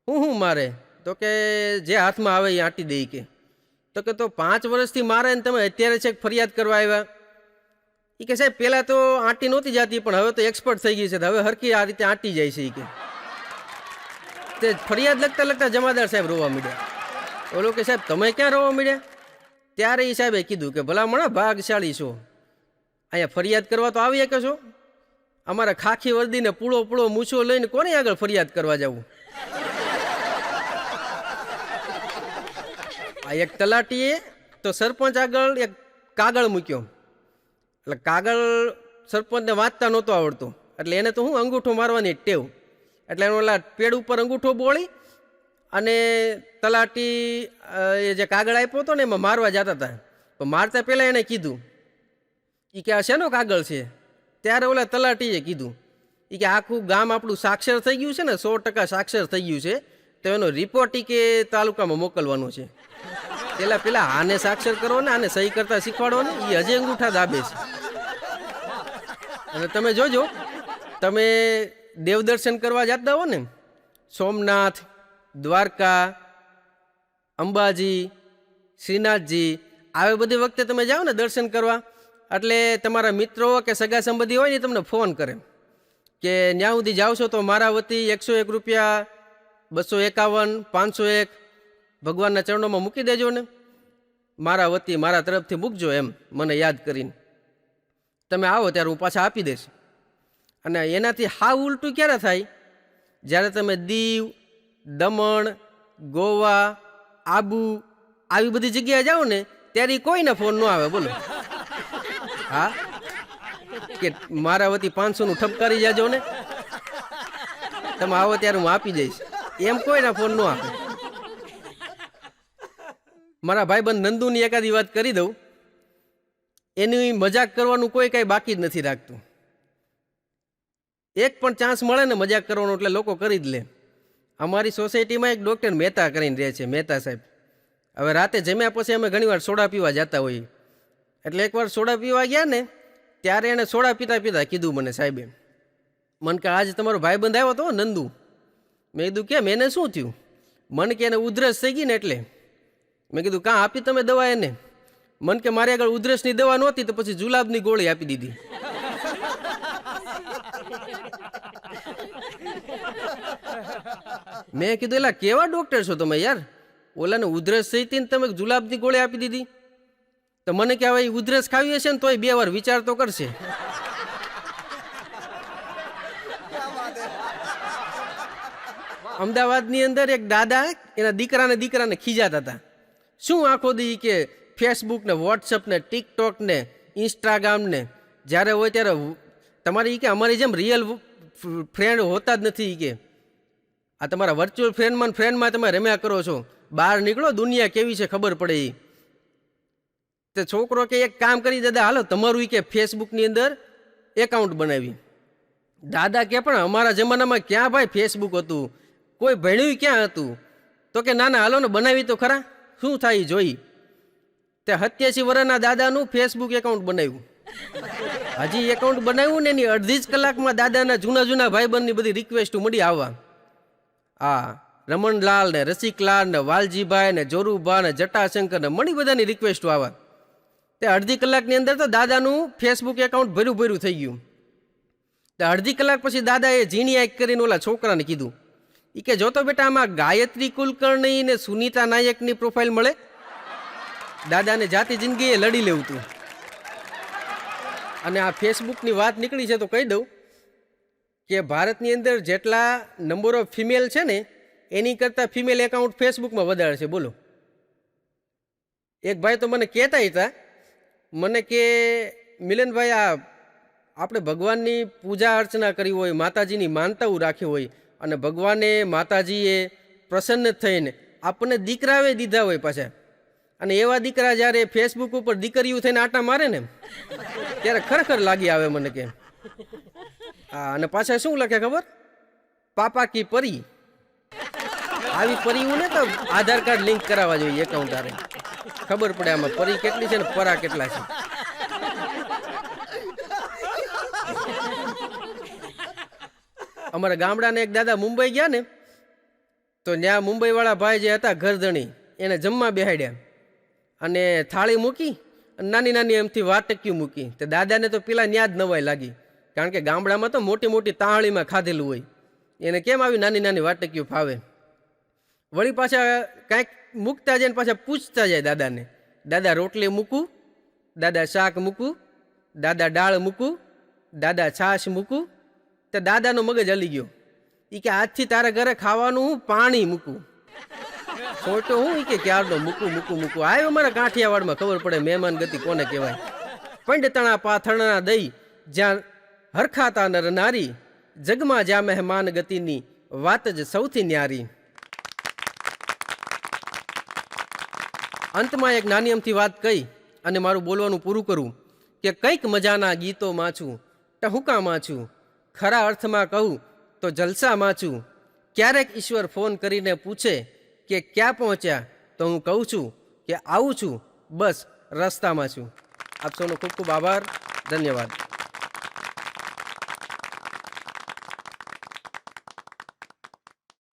હું મારે? તો કે જે હાથમાં આવે એ આંટી દે. કે તો કે તો 5 વર્ષથી મારે ને તમે અત્યારે છે ફરિયાદ કરવા આવ્યા? એ કે સાહેબ પહેલાં તો આંટી નહોતી જતી, પણ હવે તો એક્સપર્ટ થઈ ગઈ છે, હવે હરખી આ રીતે આંટી જાય છે. એ કે તે ફરિયાદ લખતા લખતા જમાદાર સાહેબ રોવા માંડ્યા. ઓલો કે સાહેબ તમે ક્યાં રોવા માંડ્યા? ત્યારે એ સાહેબે કીધું કે ભલામણા ભાગશાળી છો, અહીંયા ફરિયાદ કરવા તો આવી શકો છો. અમારા ખાખી વર્દીને પૂળો પૂળો મૂછો લઈને કોની આગળ ફરિયાદ કરવા જવું? આ એક તલાટીએ તો સરપંચ આગળ એક કાગળ મૂક્યો. એટલે કાગળ સરપંચને વાંચતા નહોતો આવડતો, એટલે એને તો હું અંગૂઠો મારવાની ટેવ. એટલે એનો ઓલા પેડ ઉપર અંગૂઠો બોળી અને તલાટી એ જે કાગળ આપ્યો હતો ને એમાં મારવા જતા હતા. પણ મારતા પહેલાં એણે કીધું એ કે આ શેનો કાગળ છે? ત્યારે ઓલા તલાટીએ કીધું એ કે આખું ગામ આપણું સાક્ષર થઈ ગયું છે ને, 100% સાક્ષર થઈ ગયું છે, તો એનો રિપોર્ટ એ કે તાલુકામાં મોકલવાનો છે. પેલા આને સાક્ષર કરો ને, આને સહી કરતા શીખવાડો ને, એ હજી અંગૂઠા દાબે છે. અને તમે જોજો, તમે દેવદર્શન કરવા જતા હો ને, સોમનાથ, દ્વારકા, અંબાજી, શ્રીનાથજી, આવી બધી વખતે તમે જાઓ ને દર્શન કરવા, એટલે તમારા મિત્રો કે સગા સંબંધી હોય ને તમને ફોન કરે કે ત્યાં સુધી જાઓ છો તો મારા વતી 101 રૂપિયા, 251, 501 ભગવાનના ચરણોમાં મૂકી દેજો ને, મારા વતી મારા તરફથી મૂકજો એમ મને યાદ કરીને. તમે આવો ત્યારે હું પાછા આપી દઈશ. અને એનાથી હાવ ઉલટું ક્યારે થાય? જ્યારે તમે દીવ, દમણ, ગોવા, આબુ આવી બધી જગ્યાએ જાઓ ને ત્યારે કોઈને ફોન ન આવે. બોલો, હા, કે મારા વતી 500નું ઠપકારી જાજો ને, તમે આવો ત્યારે હું આપી દઈશ, એમ કોઈના ફોન ન આપે. મારા ભાઈબંધ નંદુની એકાદી વાત કરી દઉં. એની મજાક કરવાનું કોઈ કાંઈ બાકી જ નથી રાખતું. એક પણ ચાન્સ મળે ને મજાક કરવાનો એટલે લોકો કરી જ લે. અમારી સોસાયટીમાં એક ડૉક્ટર મહેતા કરીને રહે છે, મહેતા સાહેબ. હવે રાતે જમ્યા પછી અમે ઘણીવાર સોડા પીવા જતા હોઈએ. એટલે એકવાર સોડા પીવા ગયા ને ત્યારે એણે સોડા પીતા પીતા કીધું મને, સાહેબે મને કે આજે તમારો ભાઈબંધ આવ્યો હતો નંદુ. મેં કીધું કેમ, એને શું થયું? મને કે એને ઉધરસ થઈ ગઈ ને એટલે. મેં કીધું કાં આપી તમે દવા એને? મને કે મારી આગળ ઉધરસની દવા નહોતી તો પછી જુલાબની ગોળી આપી દીધી. મેં કીધું એલા કેવા ડોક્ટર છો તમે યાર, ઓલાને ઉધરસ થઈ હતી ને તમે જુલાબની ગોળી આપી દીધી? તો મને કે હવે ઉધરસ ખાવી હશે ને તોય 2 વાર વિચાર તો કરશે. અમદાવાદની અંદર એક દાદા એના દીકરાને ખીજાતા હતા. શું આખો દી કે ફેસબુક ને, વોટ્સઅપ ને, ટિકટોક ને, ઇન્સ્ટાગ્રામ ને, જ્યારે હોય ત્યારે તમારી કે અમારી જેમ રિયલ ફ્રેન્ડ હોતા જ નથી કે આ તમારા વર્ચ્યુઅલ ફ્રેન્ડમાં તમે રમ્યા કરો છો. બહાર નીકળો, દુનિયા કેવી છે ખબર પડે. તે છોકરો કે એક કામ કરી દાદા, હાલો તમારું કે ફેસબુકની અંદર એકાઉન્ટ બનાવી. દાદા કે પણ અમારા જમાનામાં ક્યાં ભાઈ ફેસબુક હતું, કોઈ ભણ્યું ક્યાં હતું? તો કે ના ના હાલો ને બનાવી તો ખરા, શું થાય જોઈ. તે 87 વર્ષના દાદાનું ફેસબુક એકાઉન્ટ બનાવ્યું. હજી એકાઉન્ટ બનાવ્યું ને એની અડધી જ કલાકમાં દાદાના જૂના ભાઈબંધની બધી રિક્વેસ્ટ મળી આવવા. હા, રમણલાલ ને, રસિકલાલ ને, વાલજીભાઈ ને, જોરુભા ને, જટાશંકર ને, મળી બધાની રિક્વેસ્ટો આવવા. તે અડધી કલાકની અંદર તો દાદાનું ફેસબુક એકાઉન્ટ ભર્યું થઈ ગયું. તે અડધી કલાક પછી દાદાએ ઝીણી આંખ કરીને ઓલા છોકરાને કીધું, એ કે જોતો બેટા આમાં ગાયત્રી કુલકર્ણી ને સુનીતા નાયકની પ્રોફાઇલ મળે. દાદાને જાતિ જિંદગીએ લડી લેવું હતું. અને આ ફેસબુકની વાત નીકળી છે તો કહી દઉં કે ભારતની અંદર જેટલા નંબર ઓફ ફિમેલ છે ને એની કરતાં ફિમેલ એકાઉન્ટ ફેસબુકમાં વધારે છે. બોલો, એક ભાઈ તો મને કહેતા હતા, મને કે મિલનભાઈ આ આપણે ભગવાનની પૂજા અર્ચના કરી હોય, માતાજીની માનતાઓ રાખી હોય અને ભગવાને માતાજીએ પ્રસન્ન થઈને આપણને દીકરાવે દીધા હોય પાછા, અને એવા દીકરા જ્યારે ફેસબુક ઉપર દીકરીઓ થઈને આટા મારે ને ત્યારે ખરેખર લાગી આવે મને કે. હા, અને પાછા શું લખે ખબર? પાપા કી પરી. આવી પરીઓને તો આધાર કાર્ડ લિંક કરાવવા જોઈએ એકાઉન્ટ આરે, ખબર પડે આમાં પરી કેટલી છે ને પરા કેટલા છે. અમારા ગામડાના એક દાદા મુંબઈ ગયા ને તો ત્યાં મુંબઈવાળા ભાઈ જે હતા ઘરધણી એને જમવા બેહાડ્યા અને થાળી મૂકી અને નાની એમથી વાટકીયું મૂકી. તો દાદાને તો પેલા ન્યા જ નવાઈ લાગી, કારણ કે ગામડામાં તો મોટી તાળીમાં ખાધેલું હોય, એને કેમ આવી નાની વાટકીયું ફાવે. વળી પાછા કાંઈક મૂકતા જાય ને પાછા પૂછતા જાય દાદાને, દાદા રોટલી મૂકું, દાદા શાક મૂકું, દાદા દાળ મૂકું, દાદા છાશ મૂકું. તો દાદાનો મગજ હલી ગયો. એ કે આજથી તારા ઘરે ખાવાનું હું પાણી મૂકું. છોટો હું કે ક્યારનો મૂકું. આવ્યો મારા કાઠિયાવાડમાં ખબર પડે મહેમાન ગતિ કોને કહેવાય. પંડતણા પાથરણા દઈ જ્યાં હરખાતા નર નારી, જગમાં જ્યાં મહેમાન ગતિની વાત જ સૌથી ન્યારી. અંતમાં એક નાની અમથી વાત કહી અને મારું બોલવાનું પૂરું કરું કે કંઈક મજાના ગીતોમાં છું, ટહુકામાં છું, ખરા અર્થમાં કહું તો જલસામાં છું. ક્યારેક ઈશ્વર ફોન કરીને પૂછે કે ક્યાં પહોંચ્યા તો હું કહું છું કે આવું છું, બસ રસ્તામાં છું. આપ સૌનો ખૂબ ખૂબ આભાર, ધન્યવાદ.